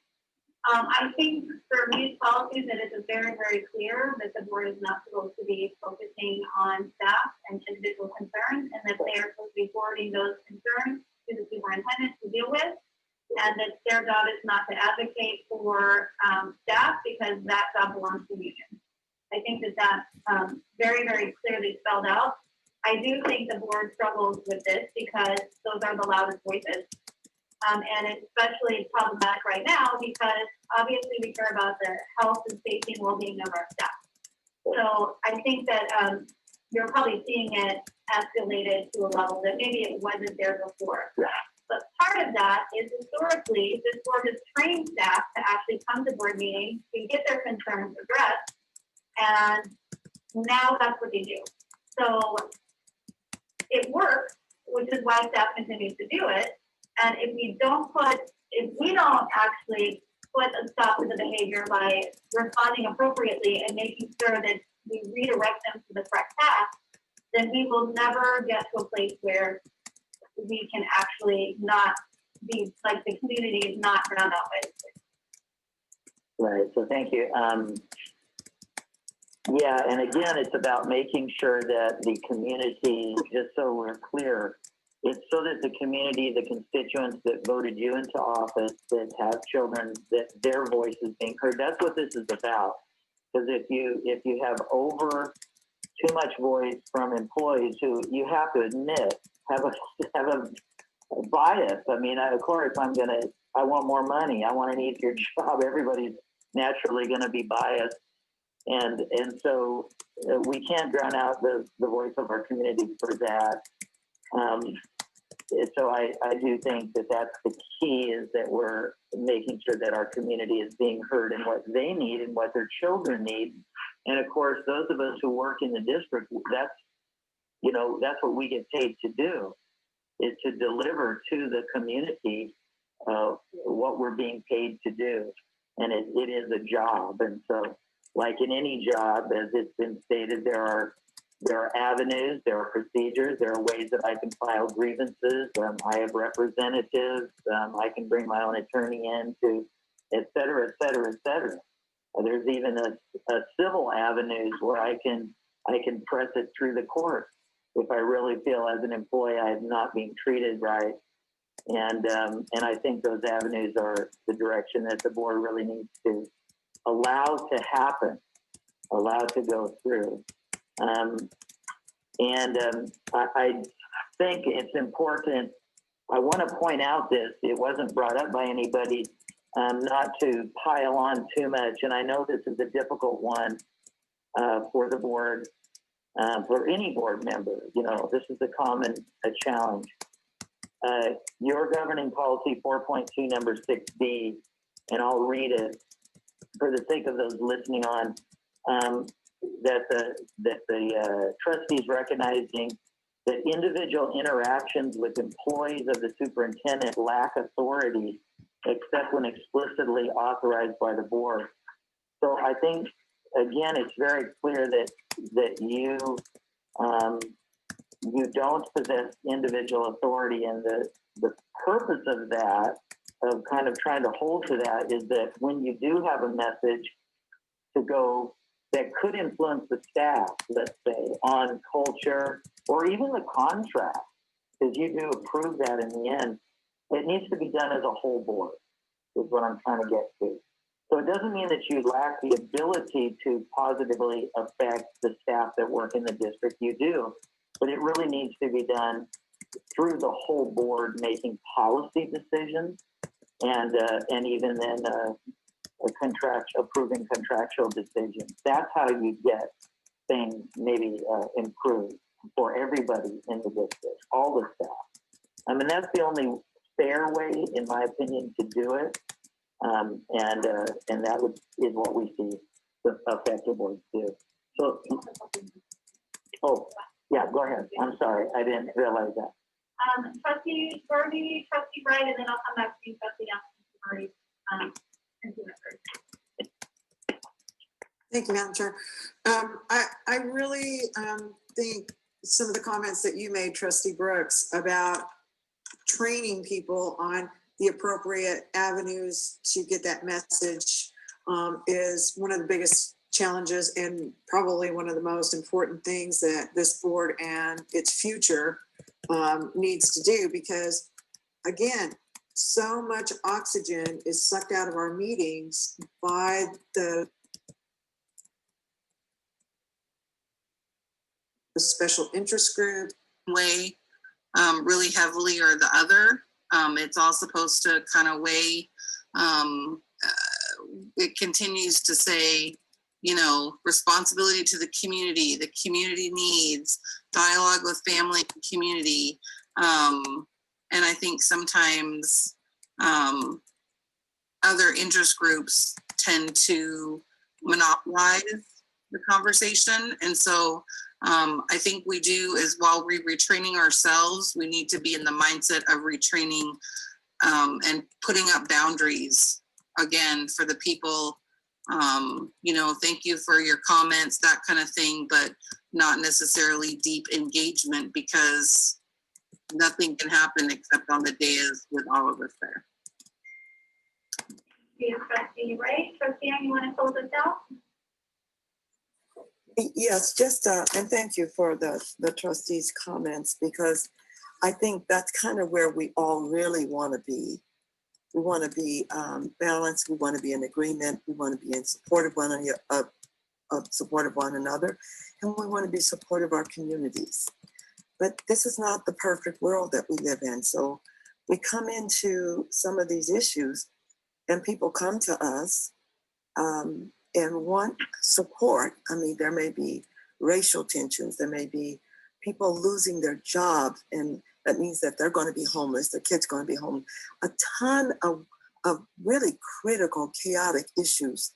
I think for these policies, it is very, very clear that the board is not supposed to be focusing on staff and individual concerns, and that they are supposed to be forwarding those concerns to the superintendent to deal with, and that their job is not to advocate for staff, because that job belongs to the union. I think that that's very, very clearly spelled out. I do think the board struggles with this because those are the loudest voices. And it's especially problematic right now because obviously we care about the health and safety and well-being of our staff. So I think that you're probably seeing it escalated to a level that maybe it wasn't there before. But part of that is historically, this board has trained staff to actually come to board meetings to get their concerns addressed. And now that's what they do. So it works, which is why staff continues to do it. And if we don't actually put a stop to the behavior by responding appropriately and making sure that we redirect them to the correct path, then we will never get to a place where we can actually not be, like, the community is not drowned out by this. Right, so thank you. Yeah, and again, it's about making sure that the community, just so we're clear, it's so that the community, the constituents that voted you into office, that have children, that their voice is being heard. That's what this is about. Because if you have over too much voice from employees who, you have to admit, have a bias. I mean, of course, I want more money. I want an easier job. Everybody's naturally going to be biased. And so we can't drown out the voice of our community for that. So I do think that that's the key, is that we're making sure that our community is being heard in what they need and what their children need. And of course, those of us who work in the district, that's what we get paid to do, is to deliver to the community what we're being paid to do. And it is a job. And so, like in any job, as it's been stated, there are avenues, there are procedures, there are ways that I can file grievances. I have representatives. I can bring my own attorney in, to et cetera, et cetera, et cetera. There's even a civil avenues where I can press it through the court if I really feel as an employee I am not being treated right. And I think those avenues are the direction that the board really needs to allow to happen, allow to go through. I think it's important. I want to point out this, it wasn't brought up by anybody, not to pile on too much. And I know this is a difficult one for the board, for any board member. This is a common challenge. Your governing policy 4.2 number 6B, and I'll read it for the sake of those listening on, that the trustees recognizing that individual interactions with employees of the superintendent lack authority except when explicitly authorized by the board. So I think, again, it's very clear that you don't possess individual authority, and the purpose of that, of kind of trying to hold to that, is that when you do have a message to go that could influence the staff, let's say, on culture or even the contract, because you do approve that in the end, it needs to be done as a whole board, is what I'm trying to get to. So it doesn't mean that you lack the ability to positively affect the staff that work in the district. You do, but it really needs to be done through the whole board making policy decisions, and even then approving contractual decisions. That's how you get things maybe improved for everybody in the district, all the staff. I mean, that's the only fair way, in my opinion, to do it. And that is what we see the effective boards do. So, oh, yeah, go ahead. I'm sorry, I didn't realize that. Trustee Birdie, Trustee Wright, and then I'll come back to you, Trustee Murray. Thank you, Madam Chair. I really think some of the comments that you made, Trustee Brooks, about training people on the appropriate avenues to get that message is one of the biggest challenges, and probably one of the most important things that this board and its future needs to do, because again, so much oxygen is sucked out of our meetings by the special interest group. Way really heavily or the other. It's all supposed to kind of weigh. It continues to say, you know, responsibility to the community needs, dialogue with family and community. And I think sometimes other interest groups tend to monopolize the conversation. And so I think we do is while we're retraining ourselves, we need to be in the mindset of retraining and putting up boundaries again for the people. You know, thank you for your comments, that kind of thing, but not necessarily deep engagement, because nothing can happen except on the dais with all of us there. Trustee Ray, Trustee Young, you want to close this out? Yes, just, and thank you for the trustees' comments, because I think that's kind of where we all really want to be. We want to be balanced. We want to be in agreement. We want to be in support of one another, and we want to be supportive of our communities. But this is not the perfect world that we live in. So we come into some of these issues, and people come to us and want support. I mean, there may be racial tensions. There may be people losing their jobs, and that means that they're going to be homeless. Their kids going to be homeless. A ton of really critical, chaotic issues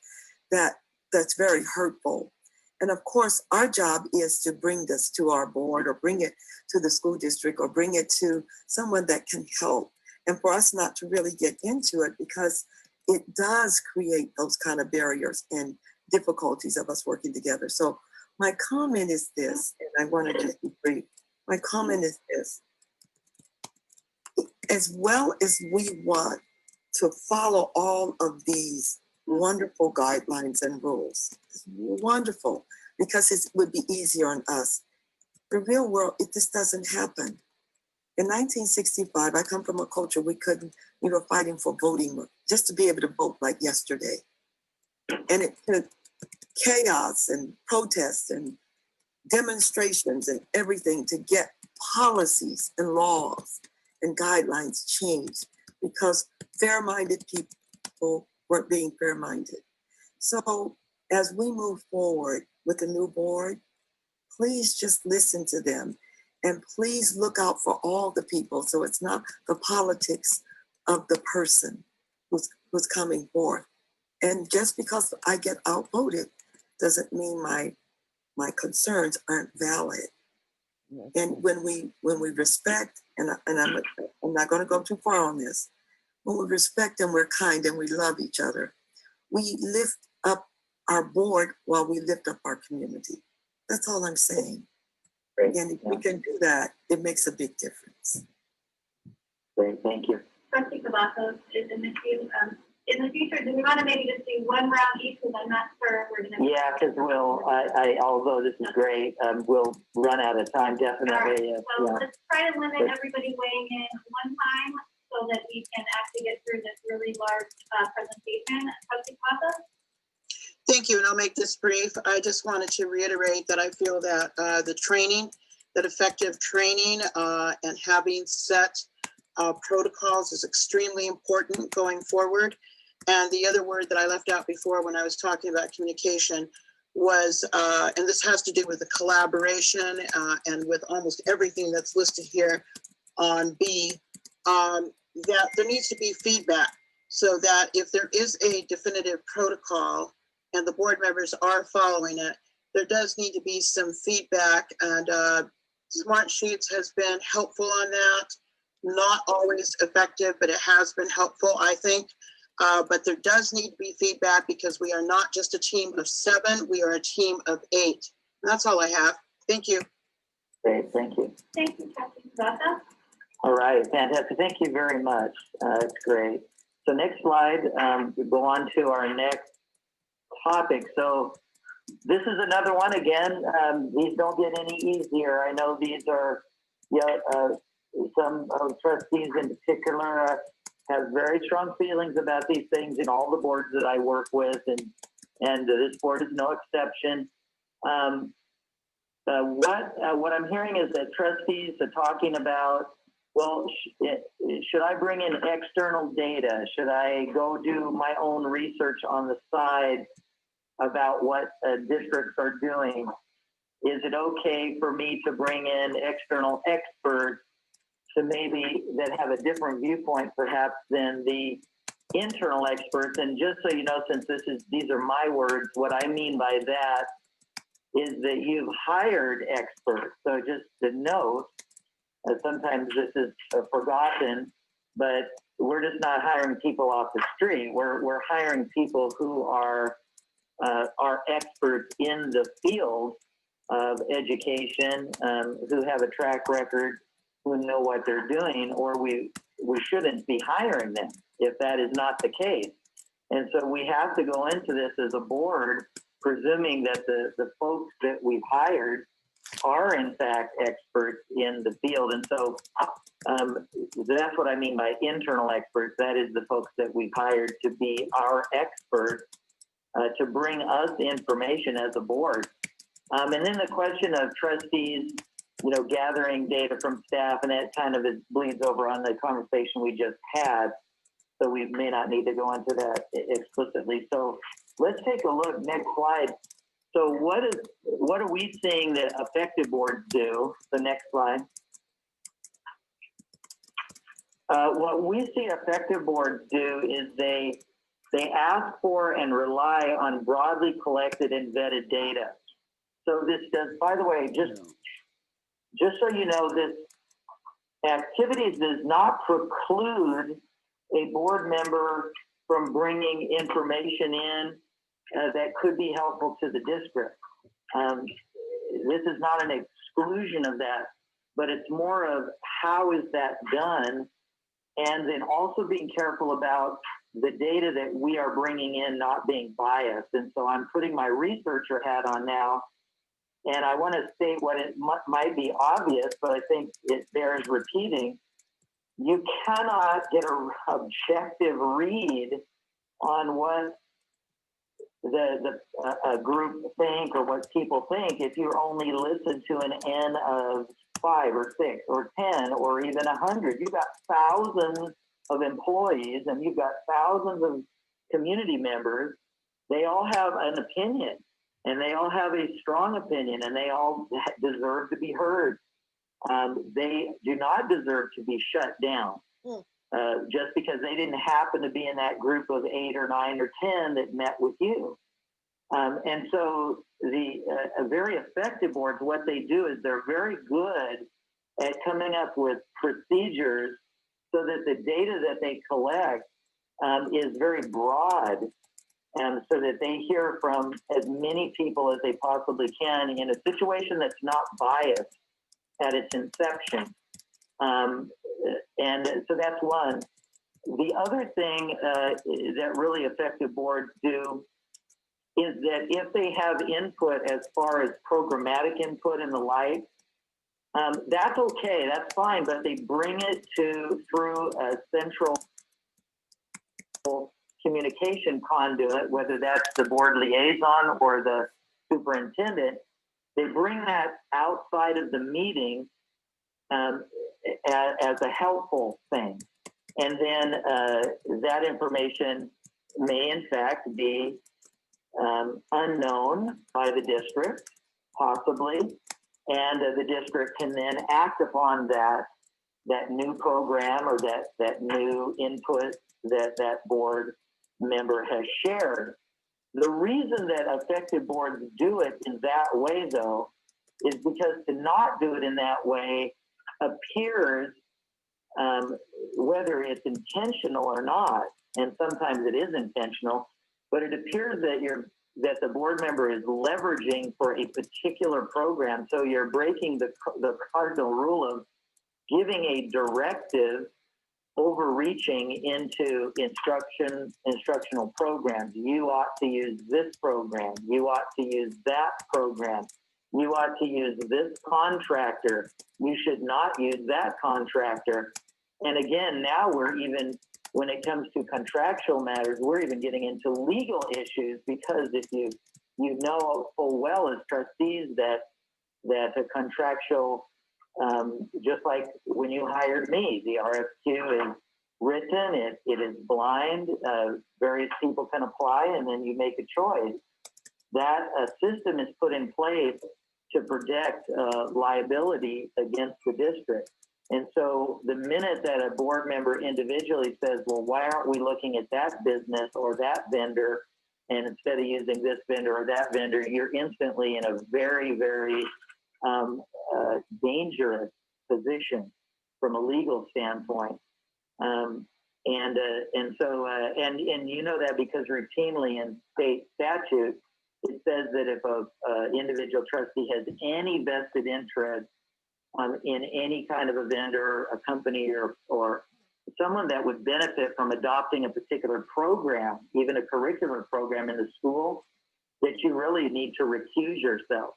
that's very hurtful. And of course, our job is to bring this to our board, or bring it to the school district, or bring it to someone that can help. And for us not to really get into it, because it does create those kind of barriers and difficulties of us working together. So my comment is this, and I want to just be brief. My comment is this: as well as we want to follow all of these wonderful guidelines and rules, it's wonderful, because it would be easier on us. The real world, this doesn't happen. In 1965, I come from a culture we were fighting for voting, just to be able to vote like yesterday. And it took chaos and protests and demonstrations and everything to get policies and laws and guidelines changed, because fair-minded people weren't being fair-minded. So as we move forward with the new board, please just listen to them. And please look out for all the people. So it's not the politics of the person who's coming forth. And just because I get outvoted doesn't mean my concerns aren't valid. And when we respect, and I'm not going to go too far on this, when we respect and we're kind and we love each other, we lift up our board while we lift up our community. That's all I'm saying. Great. And if we can do that, it makes a big difference. Great, thank you. Trustee Cavazos is in the queue. In the future, do we want to maybe just do one round each? Because I'm not sure we're going to. Yeah, because although this is great, we'll run out of time, definitely. All right. So Yeah. let's try to limit everybody weighing in one time so that we can actually get through this really large presentation. Trustee Cavazos? Thank you, and I'll make this brief. I just wanted to reiterate that I feel that the training, that effective training and having set protocols is extremely important going forward. And the other word that I left out before when I was talking about communication was, and this has to do with the collaboration and with almost everything that's listed here on B, that there needs to be feedback, so that if there is a definitive protocol and the board members are following it, there does need to be some feedback, and Smart Sheets has been helpful on that. Not always effective, but it has been helpful, I think. But there does need to be feedback, because we are not just a team of 7, we are a team of 8. And that's all I have. Thank you. Great, thank you. Thank you, Trustee Cavazos. All right, fantastic. Thank you very much. It's great. So next slide, we go on to our next topic. So this is another one again. These don't get any easier. I know these are, some trustees in particular have very strong feelings about these things in all the boards that I work with, and this board is no exception. What I'm hearing is that trustees are talking about Well, should I bring in external data? Should I go do my own research on the side about what districts are doing? Is it okay for me to bring in external experts to maybe that have a different viewpoint perhaps than the internal experts? And just so you know, since these are my words, what I mean by that is that you've hired experts. So just to note, sometimes this is forgotten, but we're just not hiring people off the street. We're hiring people who are experts in the field of education, who have a track record, who know what they're doing, or we shouldn't be hiring them if that is not the case. And so we have to go into this as a board, presuming that the folks that we've hired are in fact experts in the field. And so that's what I mean by internal experts. That is the folks that we've hired to be our experts, to bring us information as a board. And then the question of trustees, gathering data from staff, and that kind of bleeds over on the conversation we just had. So we may not need to go into that explicitly. So let's take a look, next slide. So what are we seeing that affected boards do? The next slide. What we see affected boards do is they ask for and rely on broadly collected and vetted data. So this does, by the way, just so you know, this activities does not preclude a board member from bringing information in that could be helpful to the district. This is not an exclusion of that, but it's more of how is that done, and then also being careful about the data that we are bringing in not being biased. And so I'm putting my researcher hat on now, and I want to state what it might be obvious, but I think it bears repeating. You cannot get an objective read on what the group think or what people think if you only listen to an N of 5 or 6 or 10 or even 100. You've got thousands of employees and you've got thousands of community members. They all have an opinion, and they all have a strong opinion, and they all deserve to be heard. They do not deserve to be shut down just because they didn't happen to be in that group of 8 or 9 or 10 that met with you. And so the very effective boards, what they do is they're very good at coming up with procedures so that the data that they collect is very broad, so that they hear from as many people as they possibly can in a situation that's not biased at its inception. And so that's one. The other thing that really effective boards do is that if they have input as far as programmatic input and the like, that's okay, that's fine, but they bring it through a central communication conduit, whether that's the board liaison or the superintendent. They bring that outside of the meeting as a helpful thing. And then that information may in fact be unknown by the district, possibly, and the district can then act upon that new program or that new input that board member has shared. The reason that effective boards do it in that way, though, is because to not do it in that way appears, whether it's intentional or not, and sometimes it is intentional, but it appears that the board member is leveraging for a particular program. So you're breaking the cardinal rule of giving a directive overreaching into instructional programs. You ought to use this program. You ought to use that program. You ought to use this contractor. You should not use that contractor. And again, now we're even, when it comes to contractual matters, we're even getting into legal issues, because if you know full well as trustees that a contractual just like when you hired me, the RFQ is written, it is blind, various people can apply, and then you make a choice. That system is put in place to protect liability against the district. And so the minute that a board member individually says, well, why aren't we looking at that business or that vendor, and instead of using this vendor or that vendor, you're instantly in a very, very dangerous position from a legal standpoint. And you know that because routinely in state statute, it says that if a individual trustee has any vested interest in any kind of a vendor, a company, or someone that would benefit from adopting a particular program, even a curricular program in the school, that you really need to recuse yourself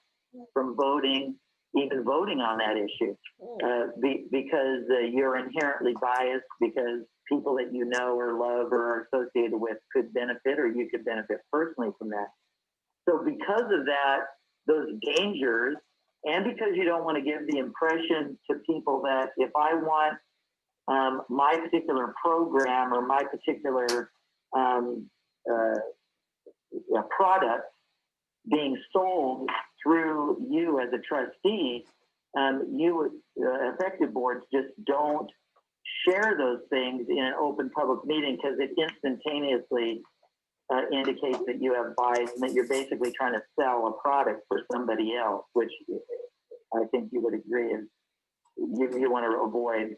from voting, even voting on that issue, because you're inherently biased, because people that you know or love or are associated with could benefit, or you could benefit personally from that. So because of that, those dangers, and because you don't want to give the impression to people that if I want my particular program or my particular product being sold through you as a trustee, effective boards just don't share those things in an open public meeting, because it instantaneously indicates that you have bias and that you're basically trying to sell a product for somebody else, which I think you would agree is you want to avoid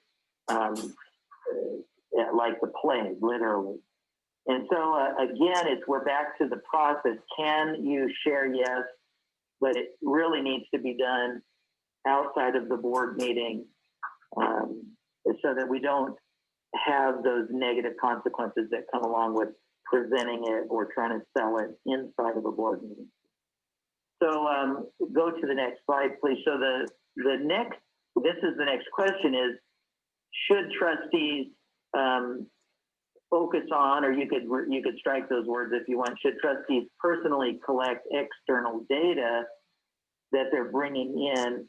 like the plague, literally. And so again, we're back to the process. Can you share? Yes, but it really needs to be done outside of the board meeting, so that we don't have those negative consequences that come along with presenting it or trying to sell it inside of a board meeting. So go to the next slide, please. So the next question is, should trustees focus on, or you could strike those words if you want, should trustees personally collect external data that they're bringing in?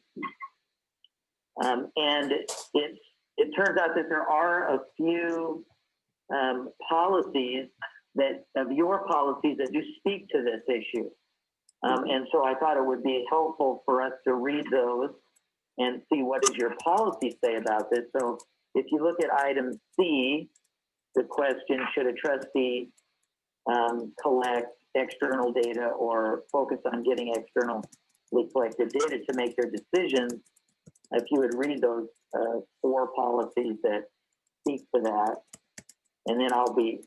And it turns out that there are a few policies your policies that do speak to this issue. And so I thought it would be helpful for us to read those and see what does your policy say about this. So if you look at item C, the question, should a trustee collect external data or focus on getting externally collected data to make their decisions? If you would read those 4 policies that speak to that, and then I'll be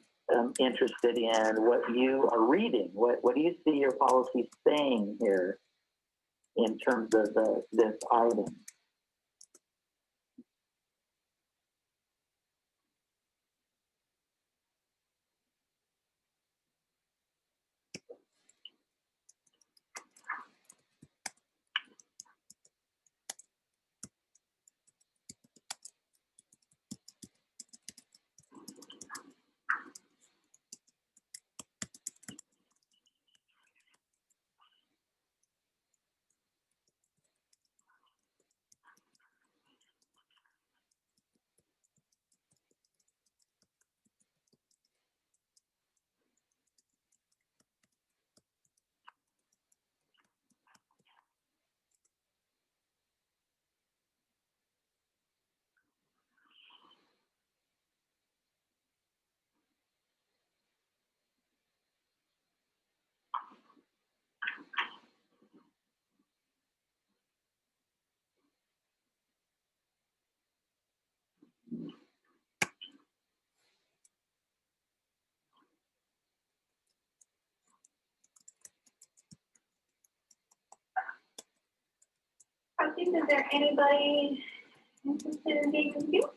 interested in what you are reading. What do you see your policy saying here in terms of this item? Trustees, is there anybody interested in being confused?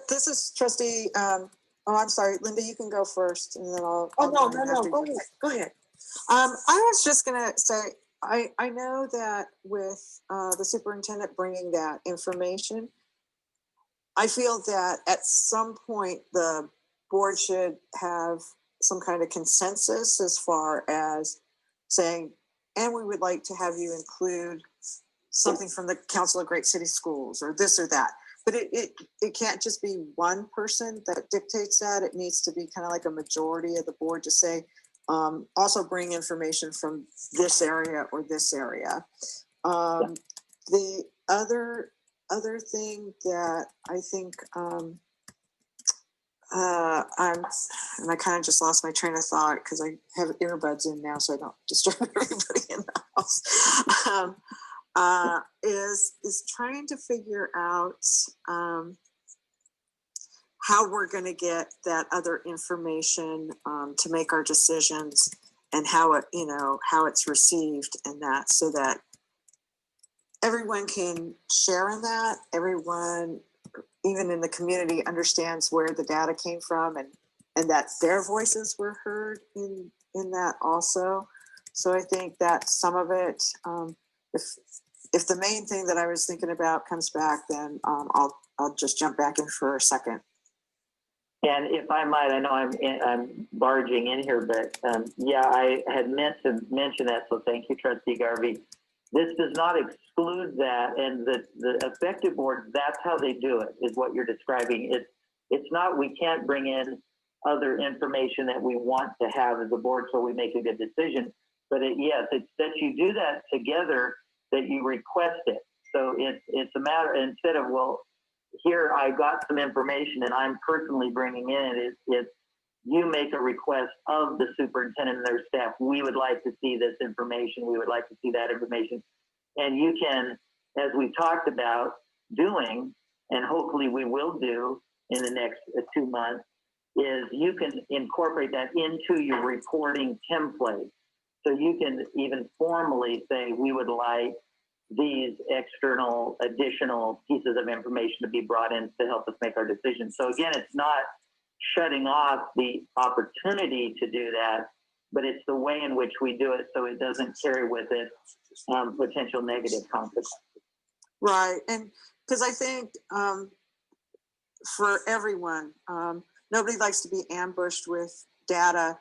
This is trustee, I'm sorry, Linda, you can go first and then I'll. Oh, no, join after you. go ahead. I was just gonna say, I know that with the superintendent bringing that information. I feel that at some point the board should have some kind of consensus as far as saying, and we would like to have you include something from the Council of Great City Schools or this or that. But it can't just be one person that dictates that. It needs to be kind of like a majority of the board to say, also bring information from this area or this area. The other thing that I think and I kind of just lost my train of thought because I have earbuds in now, so I don't disturb everybody in the house. Is trying to figure out how we're going to get that other information to make our decisions and how it, how it's received and that, so that everyone can share in that. Everyone, even in the community, understands where the data came from and that their voices were heard in that also. So I think that some of it, if the main thing that I was thinking about comes back, then I'll just jump back in for a second. And if I might, I know I'm barging in here, but yeah, I had meant to mention that. So thank you, Trustee Garvey. This does not exclude that, and the effective board, that's how they do it, is what you're describing. It's not, we can't bring in other information that we want to have as a board so we make a good decision. But yes, it's that you do that together, that you request it. So it's a matter, instead of, well, here I got some information and I'm personally bringing in, it's you make a request of the superintendent and their staff. We would like to see this information. We would like to see that information. And you can, as we talked about doing, and hopefully we will do in the next 2 months, is you can incorporate that into your reporting template. So you can even formally say, we would like these external additional pieces of information to be brought in to help us make our decisions. So again, it's not shutting off the opportunity to do that, but it's the way in which we do it so it doesn't carry with it potential negative consequences. Right. And because I think for everyone, nobody likes to be ambushed with data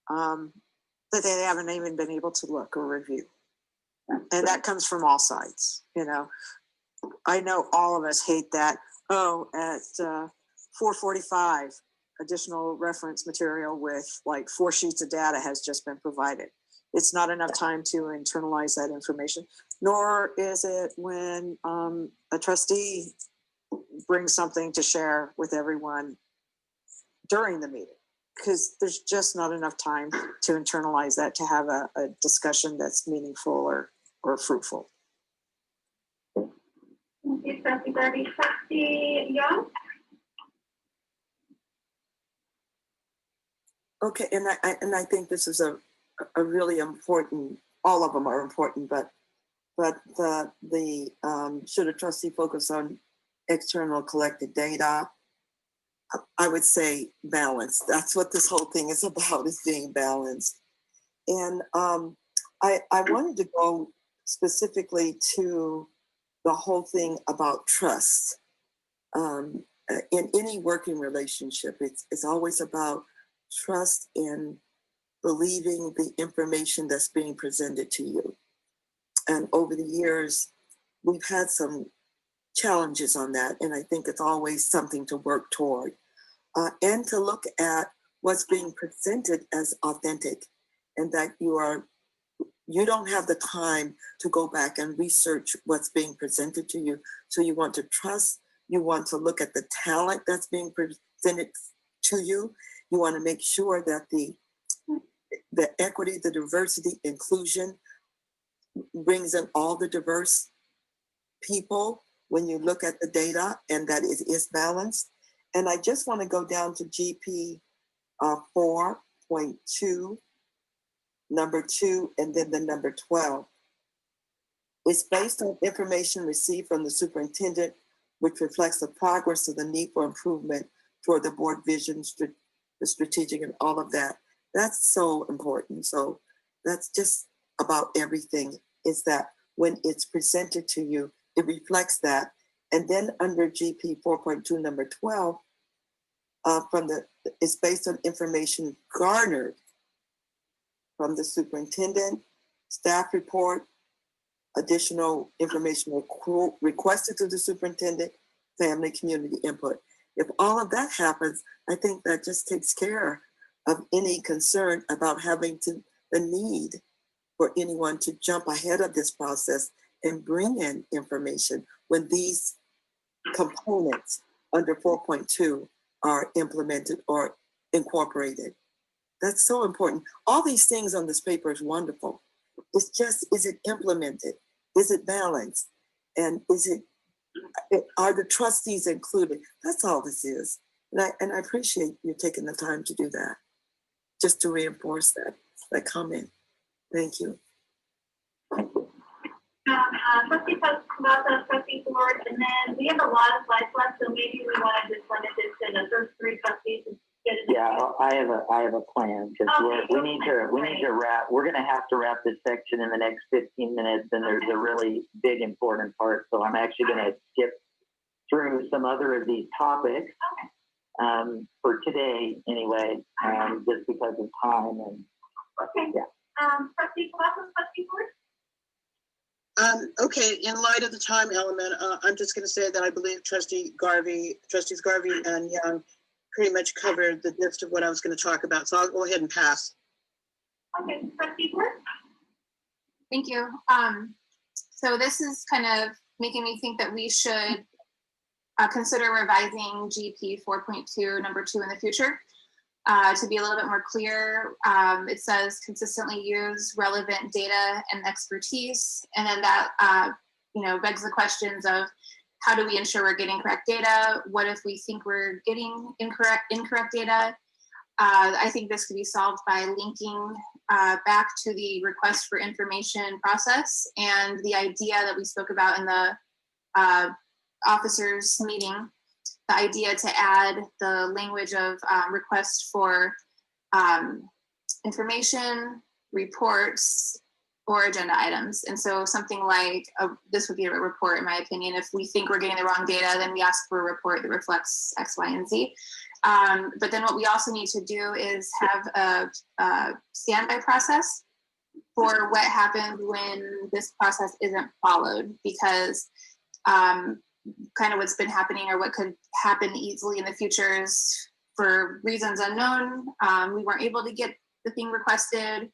that they haven't even been able to look or review. And that comes from all sides. I know all of us hate that. Oh, at 4:45, additional reference material with like 4 sheets of data has just been provided. It's not enough time to internalize that information, nor is it when a trustee brings something to share with everyone during the meeting, because there's just not enough time to internalize that, to have a discussion that's meaningful or fruitful. Thank you, Trustee Garvey. Trustee Young? Okay, and I think this is a really important. All of them are important, but the should a trustee focus on external collected data? I would say balance. That's what this whole thing is about, is being balanced. And I wanted to go specifically to the whole thing about trust. In any working relationship, it's always about trust in believing the information that's being presented to you. And over the years, we've had some challenges on that. And I think it's always something to work toward. And to look at what's being presented as authentic, and that you don't have the time to go back and research what's being presented to you. So you want to trust, you want to look at the talent that's being presented to you. You want to make sure that the equity, the diversity, inclusion brings in all the diverse people when you look at the data, and that it is balanced. And I just want to go down to GP 4.2, number 2, and then the number 12. It's based on information received from the superintendent, which reflects the progress of the need for improvement toward the board vision, the strategic, and all of that. That's so important. So that's just about everything, is that when it's presented to you, it reflects that. And then under GP 4.2, number 12, it's based on information garnered from the superintendent, staff report, additional information requested to the superintendent, family, community input. If all of that happens, I think that just takes care of any concern about having the need for anyone to jump ahead of this process and bring in information when these components under 4.2 are implemented or incorporated. That's so important. All these things on this paper is wonderful. It's just, is it implemented? Is it balanced? And are the trustees included? That's all this is. And I appreciate you taking the time to do that, just to reinforce that comment. Thank you. Trustee Tabata, trustee Ford, and then we have a lot of slides left, so maybe we want to just limit this to the first three trustees. Yeah, I have a plan because we need to wrap. We're going to have to wrap this section in the next 15 minutes, and there's a really big important part. So I'm actually going to skip through some other of these topics for today, anyway, just because of time. And yeah. Trustee Tabata, trustee Ford. Okay, in light of the time element, I'm just going to say that I believe trustees Garvey and Young pretty much covered the gist of what I was going to talk about. So I'll go ahead and pass. Okay, trustee Ford. Thank you. So this is kind of making me think that we should consider revising GP 4.2 number 2 in the future to be a little bit more clear. It says consistently use relevant data and expertise, and then that begs the questions of how do we ensure we're getting correct data? What if we think we're getting incorrect data? I think this could be solved by linking back to the request for information process and the idea that we spoke about in the officers meeting, the idea to add the language of request for information, reports, or agenda items. And so something like this would be a report, in my opinion. If we think we're getting the wrong data, then we ask for a report that reflects X, Y, and Z. But then what we also need to do is have a standby process for what happens when this process isn't followed, because kind of what's been happening or what could happen easily in the future is, for reasons unknown, we weren't able to get the thing requested.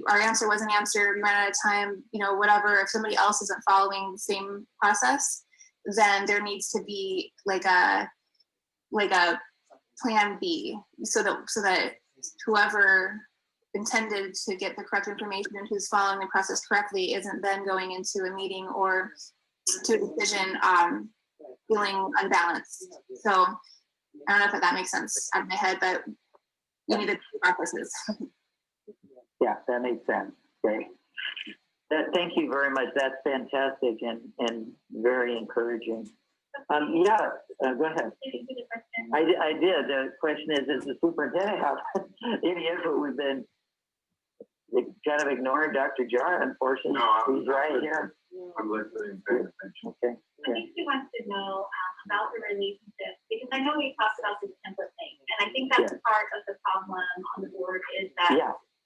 Our answer wasn't answered, we ran out of time, whatever. If somebody else isn't following the same process, then there needs to be like a plan B, so that whoever intended to get the correct information and who's following the process correctly isn't then going into a meeting or to a decision feeling unbalanced. So I don't know if that makes sense out of my head, but we need to keep processes. Yeah, that makes sense. Great. Thank you very much. That's fantastic and very encouraging. Go ahead. I did. The question is the superintendent have any input? We've been kind of ignoring Dr. Jar, unfortunately. No, he's right here. I'm listening, paying attention. Okay. I think she wants to know about the relationship, because I know we talked about this template thing, and I think that's part of the problem on the board is that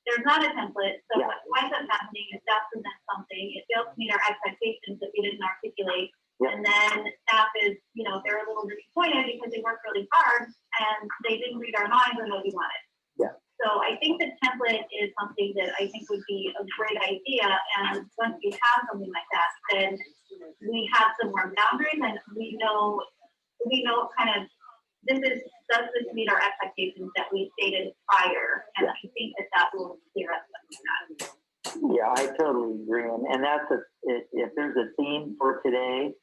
there's not a template. So what winds up happening is staff presents something, it fails to meet our expectations that we didn't articulate, and then staff is, they're a little disappointed because they worked really hard and they didn't read our minds on what we wanted. Yeah. So I think the template is something that I think would be a great idea. And once we have something like that, then we have some more boundaries and we know kind of, does this meet our expectations that we stated prior? And I think that will clear up some of that. Yeah, I totally agree. And that's if there's a theme for today,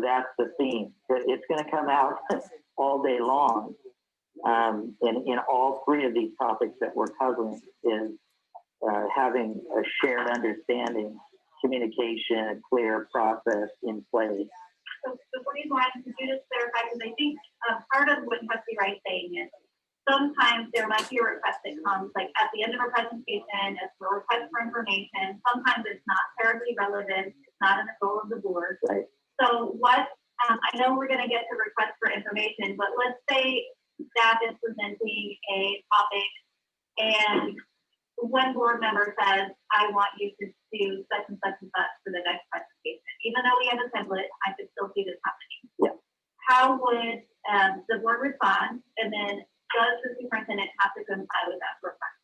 that's the theme. It's going to come out all day long. In all three of these topics that we're covering is having a shared understanding, communication, a clear process in place. So before you go on, could you just clarify, because I think part of what Trustee Wright's saying is sometimes there might be a request that comes like at the end of a presentation, as a request for information. Sometimes it's not terribly relevant. It's not in the goal of the board. Right. So what, I know we're going to get to request for information, but let's say staff is presenting a topic and one board member says, I want you to do such and such and such for the next presentation. Even though we have a template, I could still see this happening. Yeah. How would the board respond? And then does the superintendent have to comply with that request?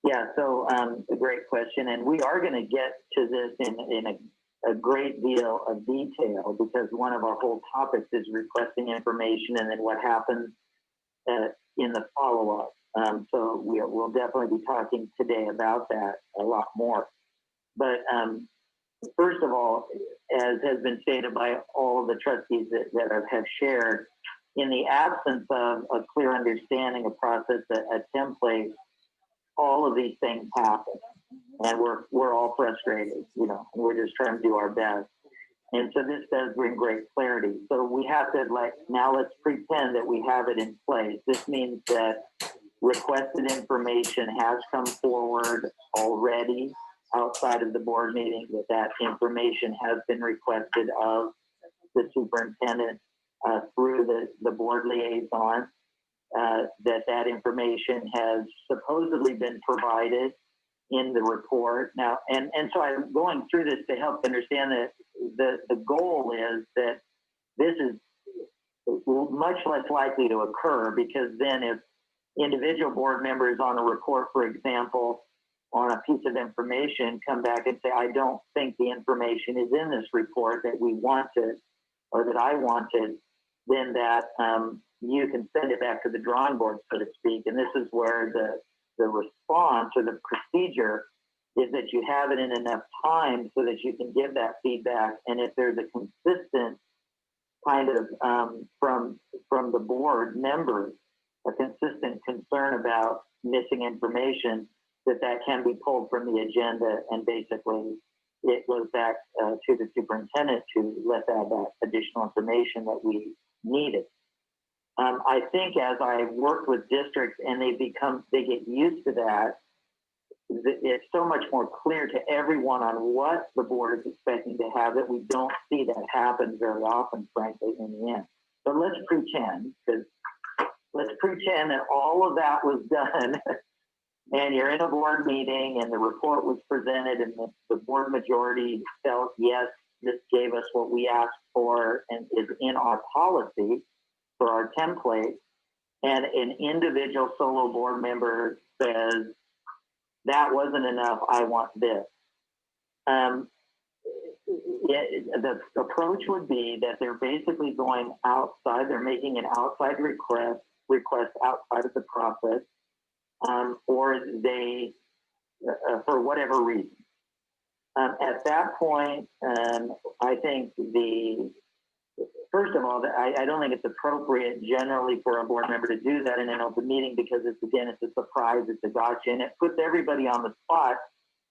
Yeah, so a great question. And we are going to get to this in a great deal of detail, because one of our whole topics is requesting information and then what happens in the follow-up. So we'll definitely be talking today about that a lot more. But first of all, as has been stated by all of the trustees that have shared, in the absence of a clear understanding, a process, a template, all of these things happen. And we're all frustrated, you know, and we're just trying to do our best. And so this does bring great clarity. So we have to, now let's pretend that we have it in place. This means that requested information has come forward already outside of the board meeting, that information has been requested of the superintendent through the board liaison, that information has supposedly been provided in the report. Now, and so I'm going through this to help understand that the goal is that this is much less likely to occur, because then if individual board members on a report, for example, on a piece of information, come back and say, I don't think the information is in this report that we wanted or that I wanted, then that you can send it back to the drawing board, so to speak. And this is where the response or the procedure is that you have it in enough time so that you can give that feedback. And if there's a consistent kind of from the board members, a consistent concern about missing information, that can be pulled from the agenda, and basically it goes back to the superintendent to let's add that additional information that we needed. I think as I worked with districts and they get used to that, it's so much more clear to everyone on what the board is expecting to have, that we don't see that happen very often, frankly, in the end. But let's pretend that all of that was done and you're in a board meeting and the report was presented and the board majority felt, yes, this gave us what we asked for and is in our policy for our template, and an individual solo board member says, that wasn't enough, I want this. The approach would be that they're basically going outside, they're making an outside request outside of the process, or they, for whatever reason. At that point, I think first of all, I don't think it's appropriate generally for a board member to do that in an open meeting, because it's a surprise, it's a gotcha, and it puts everybody on the spot,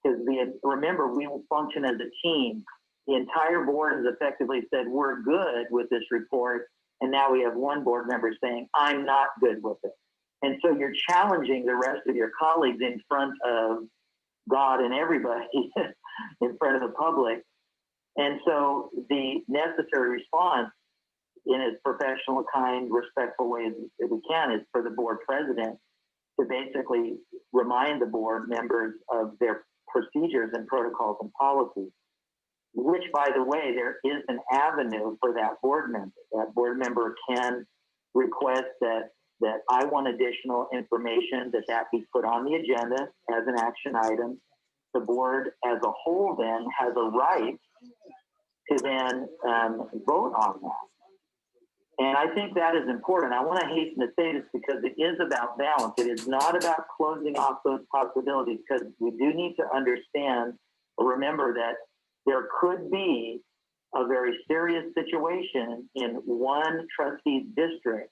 because remember, we will function as a team. The entire board has effectively said, we're good with this report, and now we have one board member saying, I'm not good with it. And so you're challenging the rest of your colleagues in front of God and everybody, in front of the public. And so the necessary response, in as professional, kind, respectful way as we can, is for the board president to basically remind the board members of their procedures and protocols and policies, which, by the way, there is an avenue for that board member. That board member can request that I want additional information, that be put on the agenda as an action item. The board as a whole then has a right to then vote on that. And I think that is important. I want to hasten to say this because it is about balance. It is not about closing off those possibilities, because we do need to understand or remember that there could be a very serious situation in one trustee's district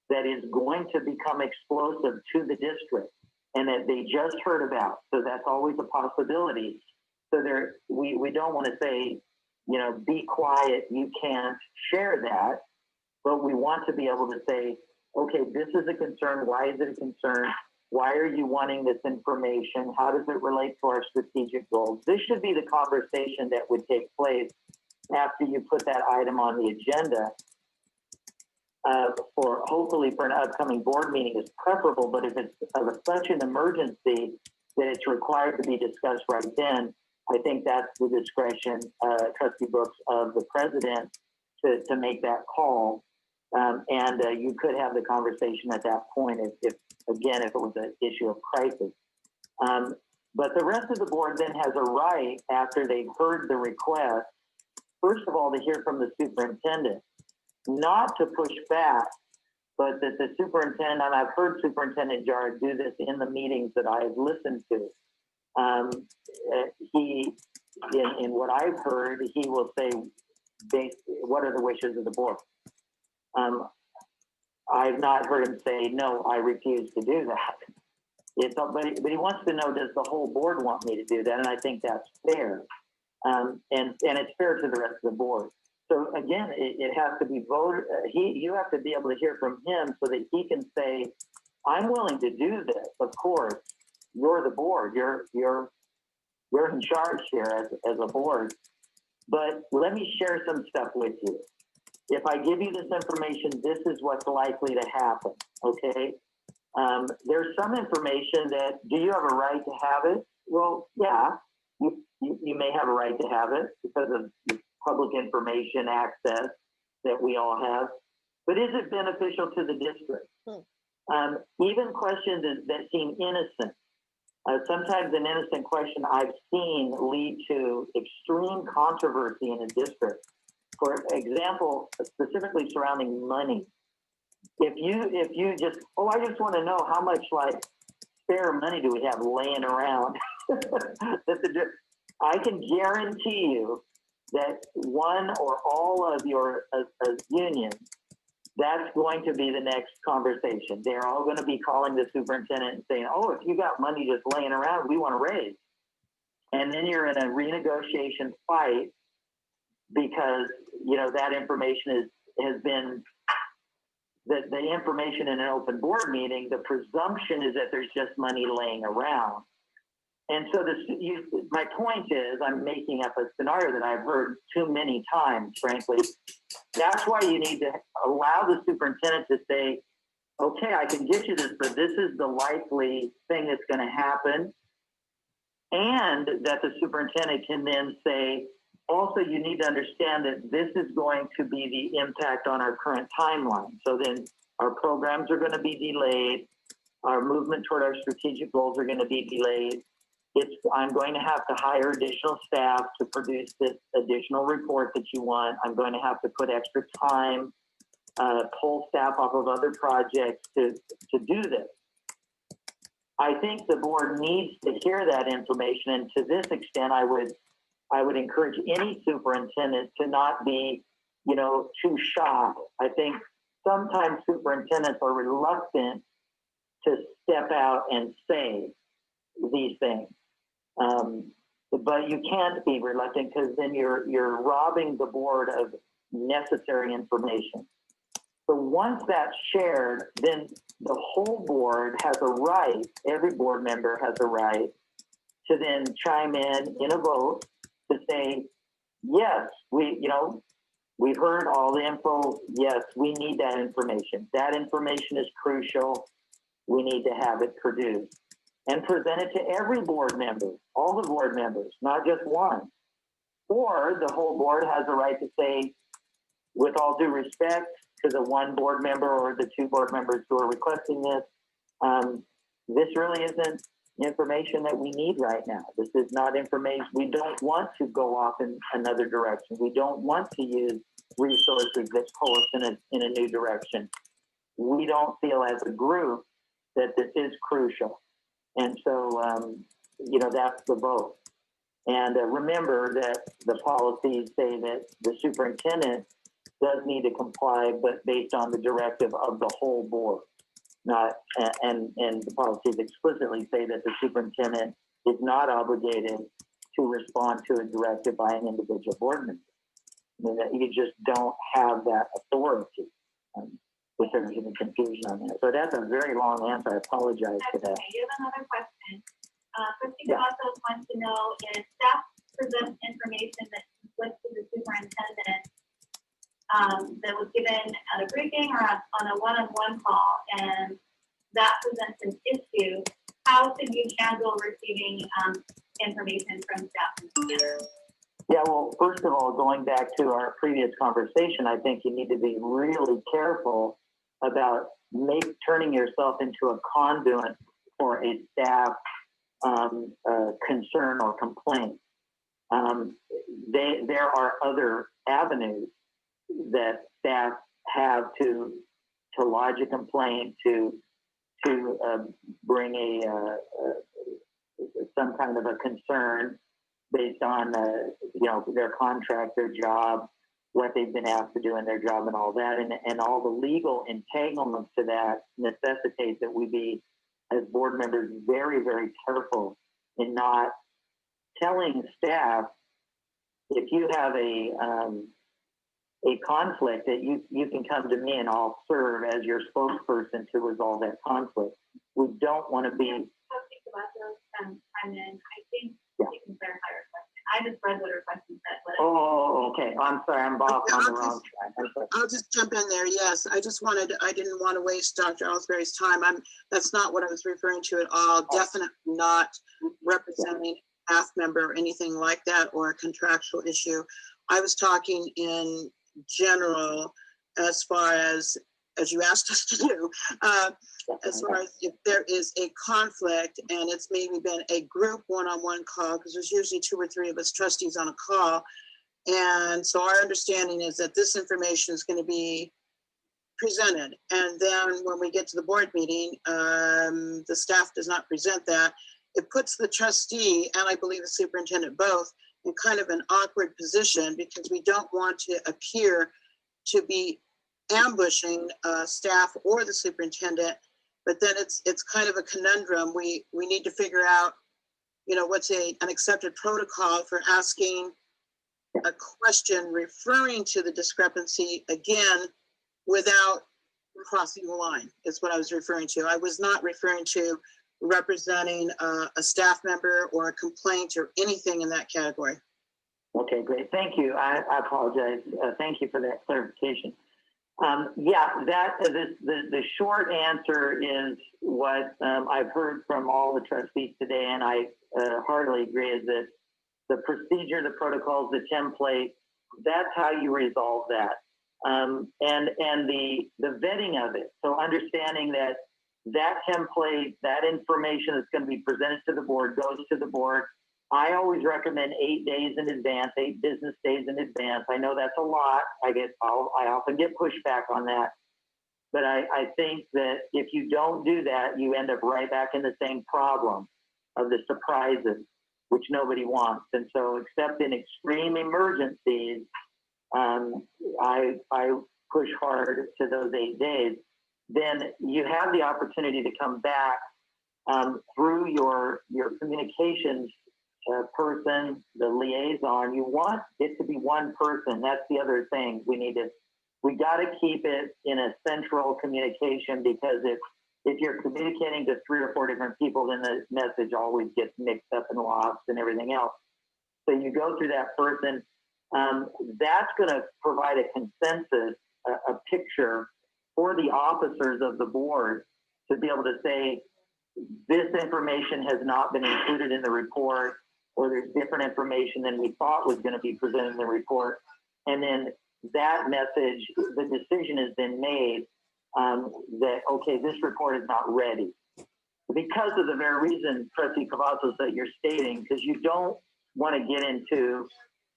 that is going to become explosive to the district and that they just heard about. So that's always a possibility. So we don't want to say, be quiet, you can't share that. But we want to be able to say, okay, this is a concern. Why is it a concern? Why are you wanting this information? How does it relate to our strategic goals? This should be the conversation that would take place after you put that item on the agenda. For hopefully for an upcoming board meeting is preferable, but if it's of such an emergency that it's required to be discussed right then, I think that's the discretion, trustee Brooks, of the president to make that call. And you could have the conversation at that point if again, if it was an issue of crisis. But the rest of the board then has a right, after they've heard the request, first of all, to hear from the superintendent, not to push back, but that the superintendent, and I've heard Superintendent Jarrett do this in the meetings that I've listened to. He, in what I've heard, he will say, what are the wishes of the board? I've not heard him say, no, I refuse to do that. But he wants to know, does the whole board want me to do that? And I think that's fair. And it's fair to the rest of the board. So again, it has to be voted. You have to be able to hear from him so that he can say, I'm willing to do this. Of course, you're the board. You're in charge here as a board. But let me share some stuff with you. If I give you this information, this is what's likely to happen, okay? There's some information that, do you have a right to have it? Well, yeah, you may have a right to have it because of the public information access that we all have. But is it beneficial to the district? Even questions that seem innocent. Sometimes an innocent question I've seen lead to extreme controversy in a district. For example, specifically surrounding money. If you just, I just want to know how much like spare money do we have laying around? I can guarantee you that one or all of your unions, that's going to be the next conversation. They're all going to be calling the superintendent and saying, oh, if you got money just laying around, we want to raise. And then you're in a renegotiation fight because, you know, that information has been, the information in an open board meeting, the presumption is that there's just money laying around. And so my point is, I'm making up a scenario that I've heard too many times, frankly. That's why you need to allow the superintendent to say, okay, I can get you this, but this is the likely thing that's going to happen. And that the superintendent can then say, also, you need to understand that this is going to be the impact on our current timeline. So then our programs are going to be delayed. Our movement toward our strategic goals are going to be delayed. I'm going to have to hire additional staff to produce this additional report that you want. I'm going to have to put extra time, pull staff off of other projects to do this. I think the board needs to hear that information. And to this extent, I would encourage any superintendent to not be, you know, too shocked. I think sometimes superintendents are reluctant to step out and say these things. But you can't be reluctant because then you're robbing the board of necessary information. So once that's shared, then the whole board has a right, every board member has a right to then chime in a vote to say, yes, we've heard all the info. Yes, we need that information. That information is crucial. We need to have it produced and present it to every board member, all the board members, not just one. Or the whole board has a right to say, with all due respect to the one board member or the two board members who are requesting this, this really isn't information that we need right now. This is not information. We don't want to go off in another direction. We don't want to use resources that pull us in a new direction. We don't feel as a group that this is crucial. And so, that's the vote. And remember that the policies say that the superintendent does need to comply, but based on the directive of the whole board. And the policies explicitly say that the superintendent is not obligated to respond to a directive by an individual board member. I mean, that you just don't have that authority. The there's any confusion on that. So that's a very long answer. I apologize for that. Okay, you have another question. Trustee Yeah. Cavazos wants to know if staff presents information that conflicts with the superintendent that was given at a briefing or on a one-on-one call, and that presents an issue, how should you handle receiving information from staff? Yeah, well, first of all, going back to our previous conversation, I think you need to be really careful about turning yourself into a conduit for a staff concern or complaint. There are other avenues that staff have to lodge a complaint, to bring some kind of a concern based on their contract, their job, what they've been asked to do in their job, and all that, and all the legal entanglements to that necessitate that we be, as board members, very, very careful in not telling staff if you have a conflict that you can come to me and I'll serve as your spokesperson to resolve that conflict. We don't want to be. Trustee Cavazos, chime in. I think you can clarify her question. I just read what her question said. Oh, okay. I'm sorry. I'm off on the wrong track. I'll just jump in there. Yes, I didn't want to waste Dr. Ellsbury's time. That's not what I was referring to at all. Definitely not representing a staff member or anything like that, or a contractual issue. I was talking in general, as far as you asked us to do, as far as if there is a conflict and it's maybe been a group one-on-one call, because there's usually 2 or 3 of us trustees on a call. And so our understanding is that this information is going to be presented. And then when we get to the board meeting, the staff does not present that. It puts the trustee, and I believe the superintendent both, in kind of an awkward position, because we don't want to appear to be ambushing staff or the superintendent, but then it's kind of a conundrum. We need to figure out, what's an accepted protocol for asking a question referring to the discrepancy, again, without crossing the line, is what I was referring to. I was not referring to representing a staff member or a complaint or anything in that category. Okay, great. Thank you. I apologize. Thank you for that clarification. The short answer is what I've heard from all the trustees today, and I heartily agree, is that the procedure, the protocols, the template, that's how you resolve that. And the vetting of it. So understanding that template, that information that's going to be presented to the board goes to the board. I always recommend 8 days in advance, 8 business days in advance. I know that's a lot. I often get pushback on that. But I think that if you don't do that, you end up right back in the same problem of the surprises, which nobody wants. And so, except in extreme emergencies, I push hard to those 8 days. Then you have the opportunity to come back through your communications person, the liaison. You want it to be one person. That's the other thing. We got to keep it in a central communication, because if you're communicating to 3 or 4 different people, then the message always gets mixed up and lost and everything else. So you go through that person. That's going to provide a consensus, a picture for the officers of the board to be able to say, this information has not been included in the report, or there's different information than we thought was going to be presented in the report. And then that message, the decision has been made that, okay, this report is not ready. Because of the very reason, Trustee Cavazos, that you're stating, because you don't want to get into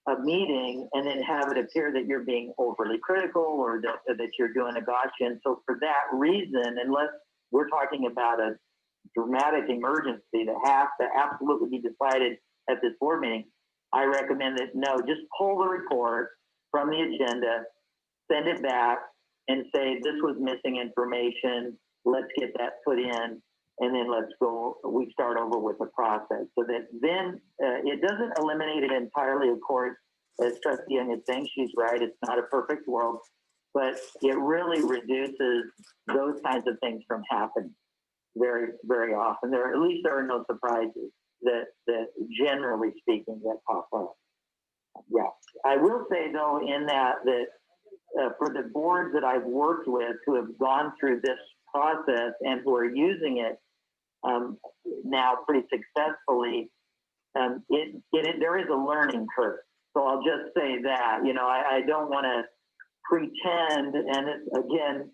a meeting and then have it appear that you're being overly critical, or that you're doing a gotcha. And so for that reason, unless we're talking about a dramatic emergency that has to absolutely be decided at this board meeting, I recommend that no, just pull the report from the agenda, send it back, and say, this was missing information. Let's get that put in, and then we start over with the process. So that then it doesn't eliminate it entirely, of course. As Trustee Young is saying, she's right. It's not a perfect world. but it really reduces those kinds of things from happening very, very often. At least there are no surprises that generally speaking that pop up. Yeah, I will say though in that for the boards that I've worked with who have gone through this process and who are using it now pretty successfully, there is a learning curve. So I'll just say that, I don't want to pretend, and again,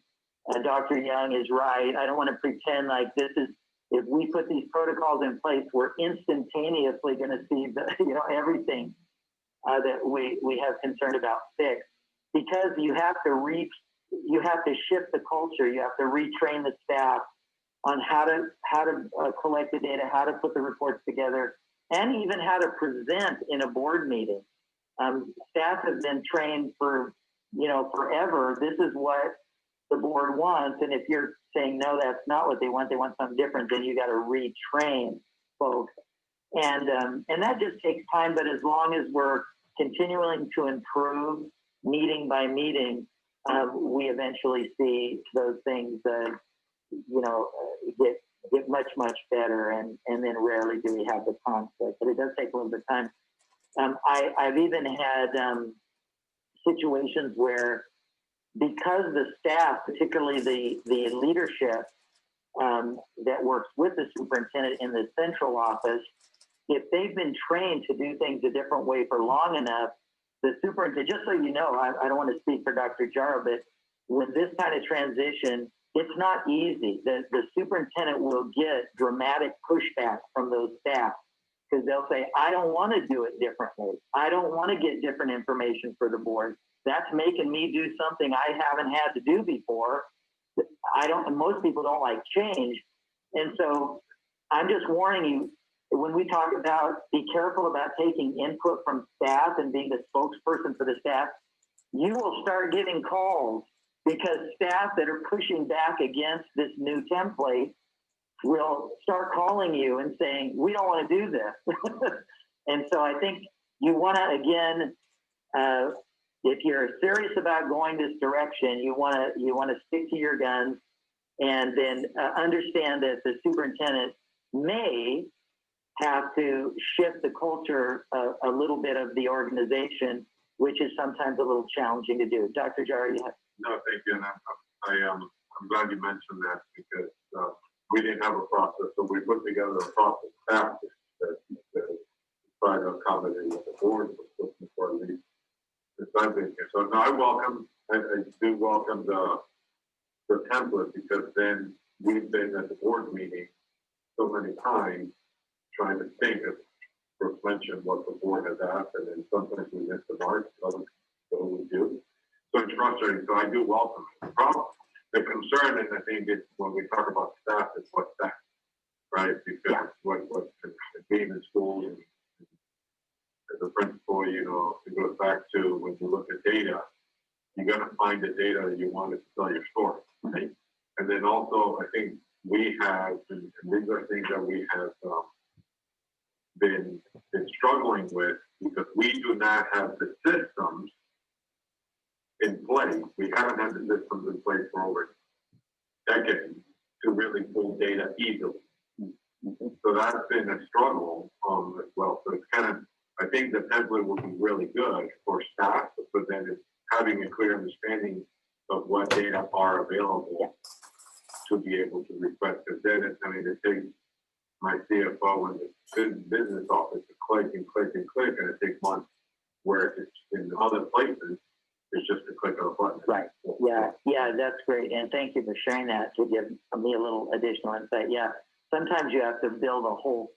Dr. Young is right. I don't want to pretend like this is, if we put these protocols in place, we're instantaneously going to see everything that we have concern about fixed, because you have to shift the culture. You have to retrain the staff on how to collect the data, how to put the reports together, and even how to present in a board meeting. Staff have been trained for forever. This is what the board wants, and if you're saying no, that's not what they want something different, then you got to retrain folks, and that just takes time. But as long as we're continuing to improve meeting by meeting, we eventually see those things get much better, and then rarely do we have the conflict, but it does take a little bit of time. I've even had situations where, because the staff, particularly the leadership that works with the superintendent in the central office, if they've been trained to do things a different way for long enough, the superintendent, just so you know, I don't want to speak for Dr. Jaro, but with this kind of transition, it's not easy. The superintendent will get dramatic pushback from those staff, because they'll say, I don't want to do it differently. I don't want to get different information for the board. That's making me do something I haven't had to do before. Most people don't like change. And so I'm just warning you, when we talk about, be careful about taking input from staff and being the spokesperson for the staff, you will start getting calls, because staff that are pushing back against this new template will start calling you and saying, we don't want to do this. And so I think you want to, again, if you're serious about going this direction, you want to stick to your guns, and then understand that the superintendent may have to shift the culture a little bit of the organization, which is sometimes a little challenging to do. Dr. Jaro, you have. No, thank you. And I'm glad you mentioned that, because we didn't have a process, so we put together a process after that try to accommodate what the board was looking for, at least. So no, I do welcome the template, because then we've been at the board meeting so many times trying to think of, Brooke mentioned what the board has asked, and then sometimes we miss the mark, so we do. So it's frustrating. So I do welcome it. The concern, and I think it's when we talk about staff, is what's staff, right? Because what being in school, and as a principal, it goes back to when you look at data, you're going to find the data that you want to tell your story, right? And then also, I think we have, and these are things that we have been struggling with, because we do not have the systems in place. We haven't had the systems in place for over decades to really pull data easily. So that's been a struggle as well. So it's kind of, I think the template will be really good for staff, but then it's having a clear understanding of what data are available to be able to request. Because then it takes my CFO and the business office to click and click and click, and it takes months, where it's in other places, it's just to click on a button. Right. Yeah, that's great. And thank you for sharing that, to give me a little additional insight. Yeah, sometimes you have to build a whole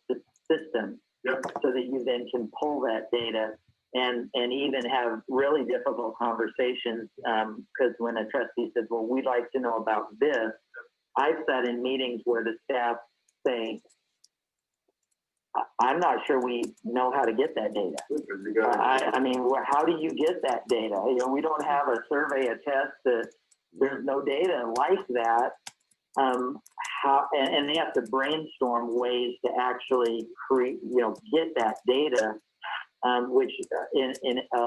system so that you then can pull that data and even have really difficult conversations. Because when a trustee says, well, we'd like to know about this, I've sat in meetings where the staff say, I'm not sure we know how to get that data. I mean, how do you get that data? We don't have a survey, a test, that there's no data like that. And they have to brainstorm ways to actually create, get that data, which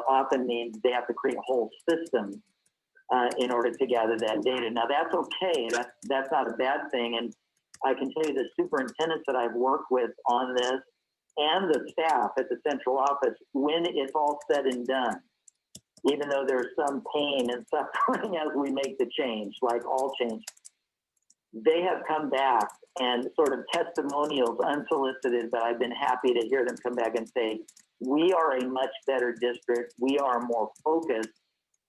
often means they have to create a whole system in order to gather that data. Now that's okay. That's not a bad thing. And I can tell you the superintendents that I've worked with on this and the staff at the central office, when it's all said and done, even though there's some pain and suffering as we make the change, like all change, they have come back and sort of testimonials unsolicited, but I've been happy to hear them come back and say, we are a much better district. We are more focused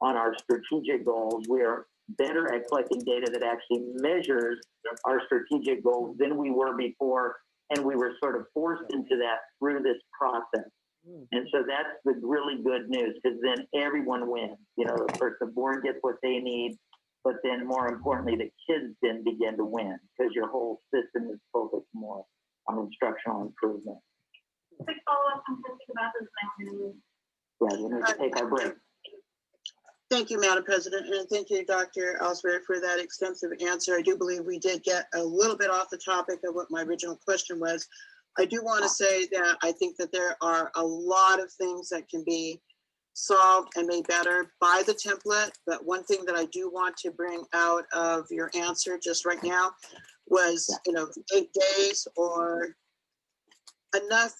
on our strategic goals. We are better at collecting data that actually measures our strategic goals than we were before. And we were sort of forced into that through this process. And so that's the really good news, because then everyone wins. You know, first the board gets what they need, but then more importantly, the kids then begin to win because your whole system is focused more on instructional improvement. Quick follow-up on something about this. Yeah, we need to take our break. Thank you, Madam President, and thank you, Dr. Ellsbury, for that extensive answer. I do believe we did get a little bit off the topic of what my original question was. I do want to say that I think that there are a lot of things that can be solved and made better by the template, but one thing that I do want to bring out of your answer just right now was, 8 days or enough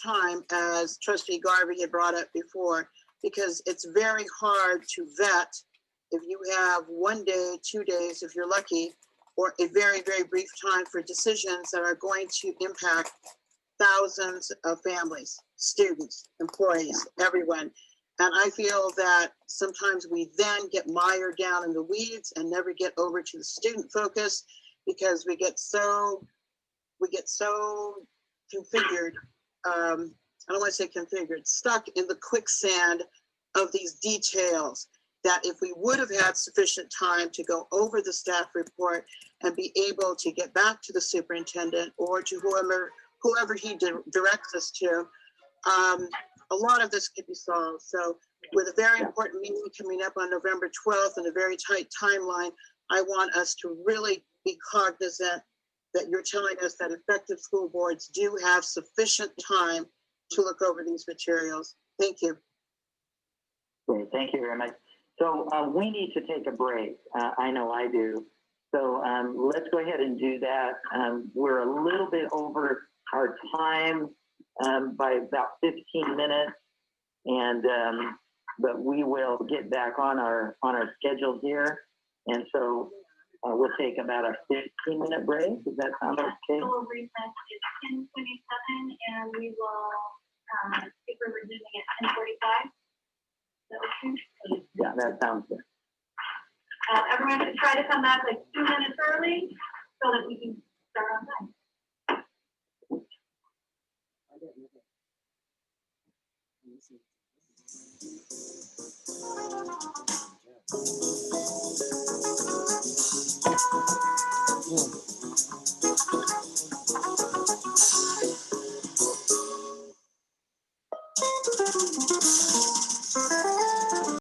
time, as Trustee Garvey had brought up before, because it's very hard to vet if you have 1 day, 2 days, if you're lucky, or a very, very brief time for decisions that are going to impact thousands of families, students, employees, everyone. And I feel that sometimes we then get mired down in the weeds and never get over to the student focus, because we get so configured, I don't want to say configured, stuck in the quicksand of these details, that if we would have had sufficient time to go over the staff report and be able to get back to the superintendent or to whoever he directs us to, a lot of this could be solved. So with a very important meeting coming up on November 12th and a very tight timeline, I want us to really be cognizant that you're telling us that effective school boards do have sufficient time to look over these materials. Thank you. Great, thank you very much. So we need to take a break. I know I do. So let's go ahead and do that. We're a little bit over our time by about 15 minutes, and but we will get back on our schedule here. And so we'll take about a 15-minute break. Does that sound okay? So we'll recess. It's 10:27, and we will take a resuming at 10:45. Okay? Yeah, that sounds good. Everyone should try to come back like 2 minutes early so that we can start on time.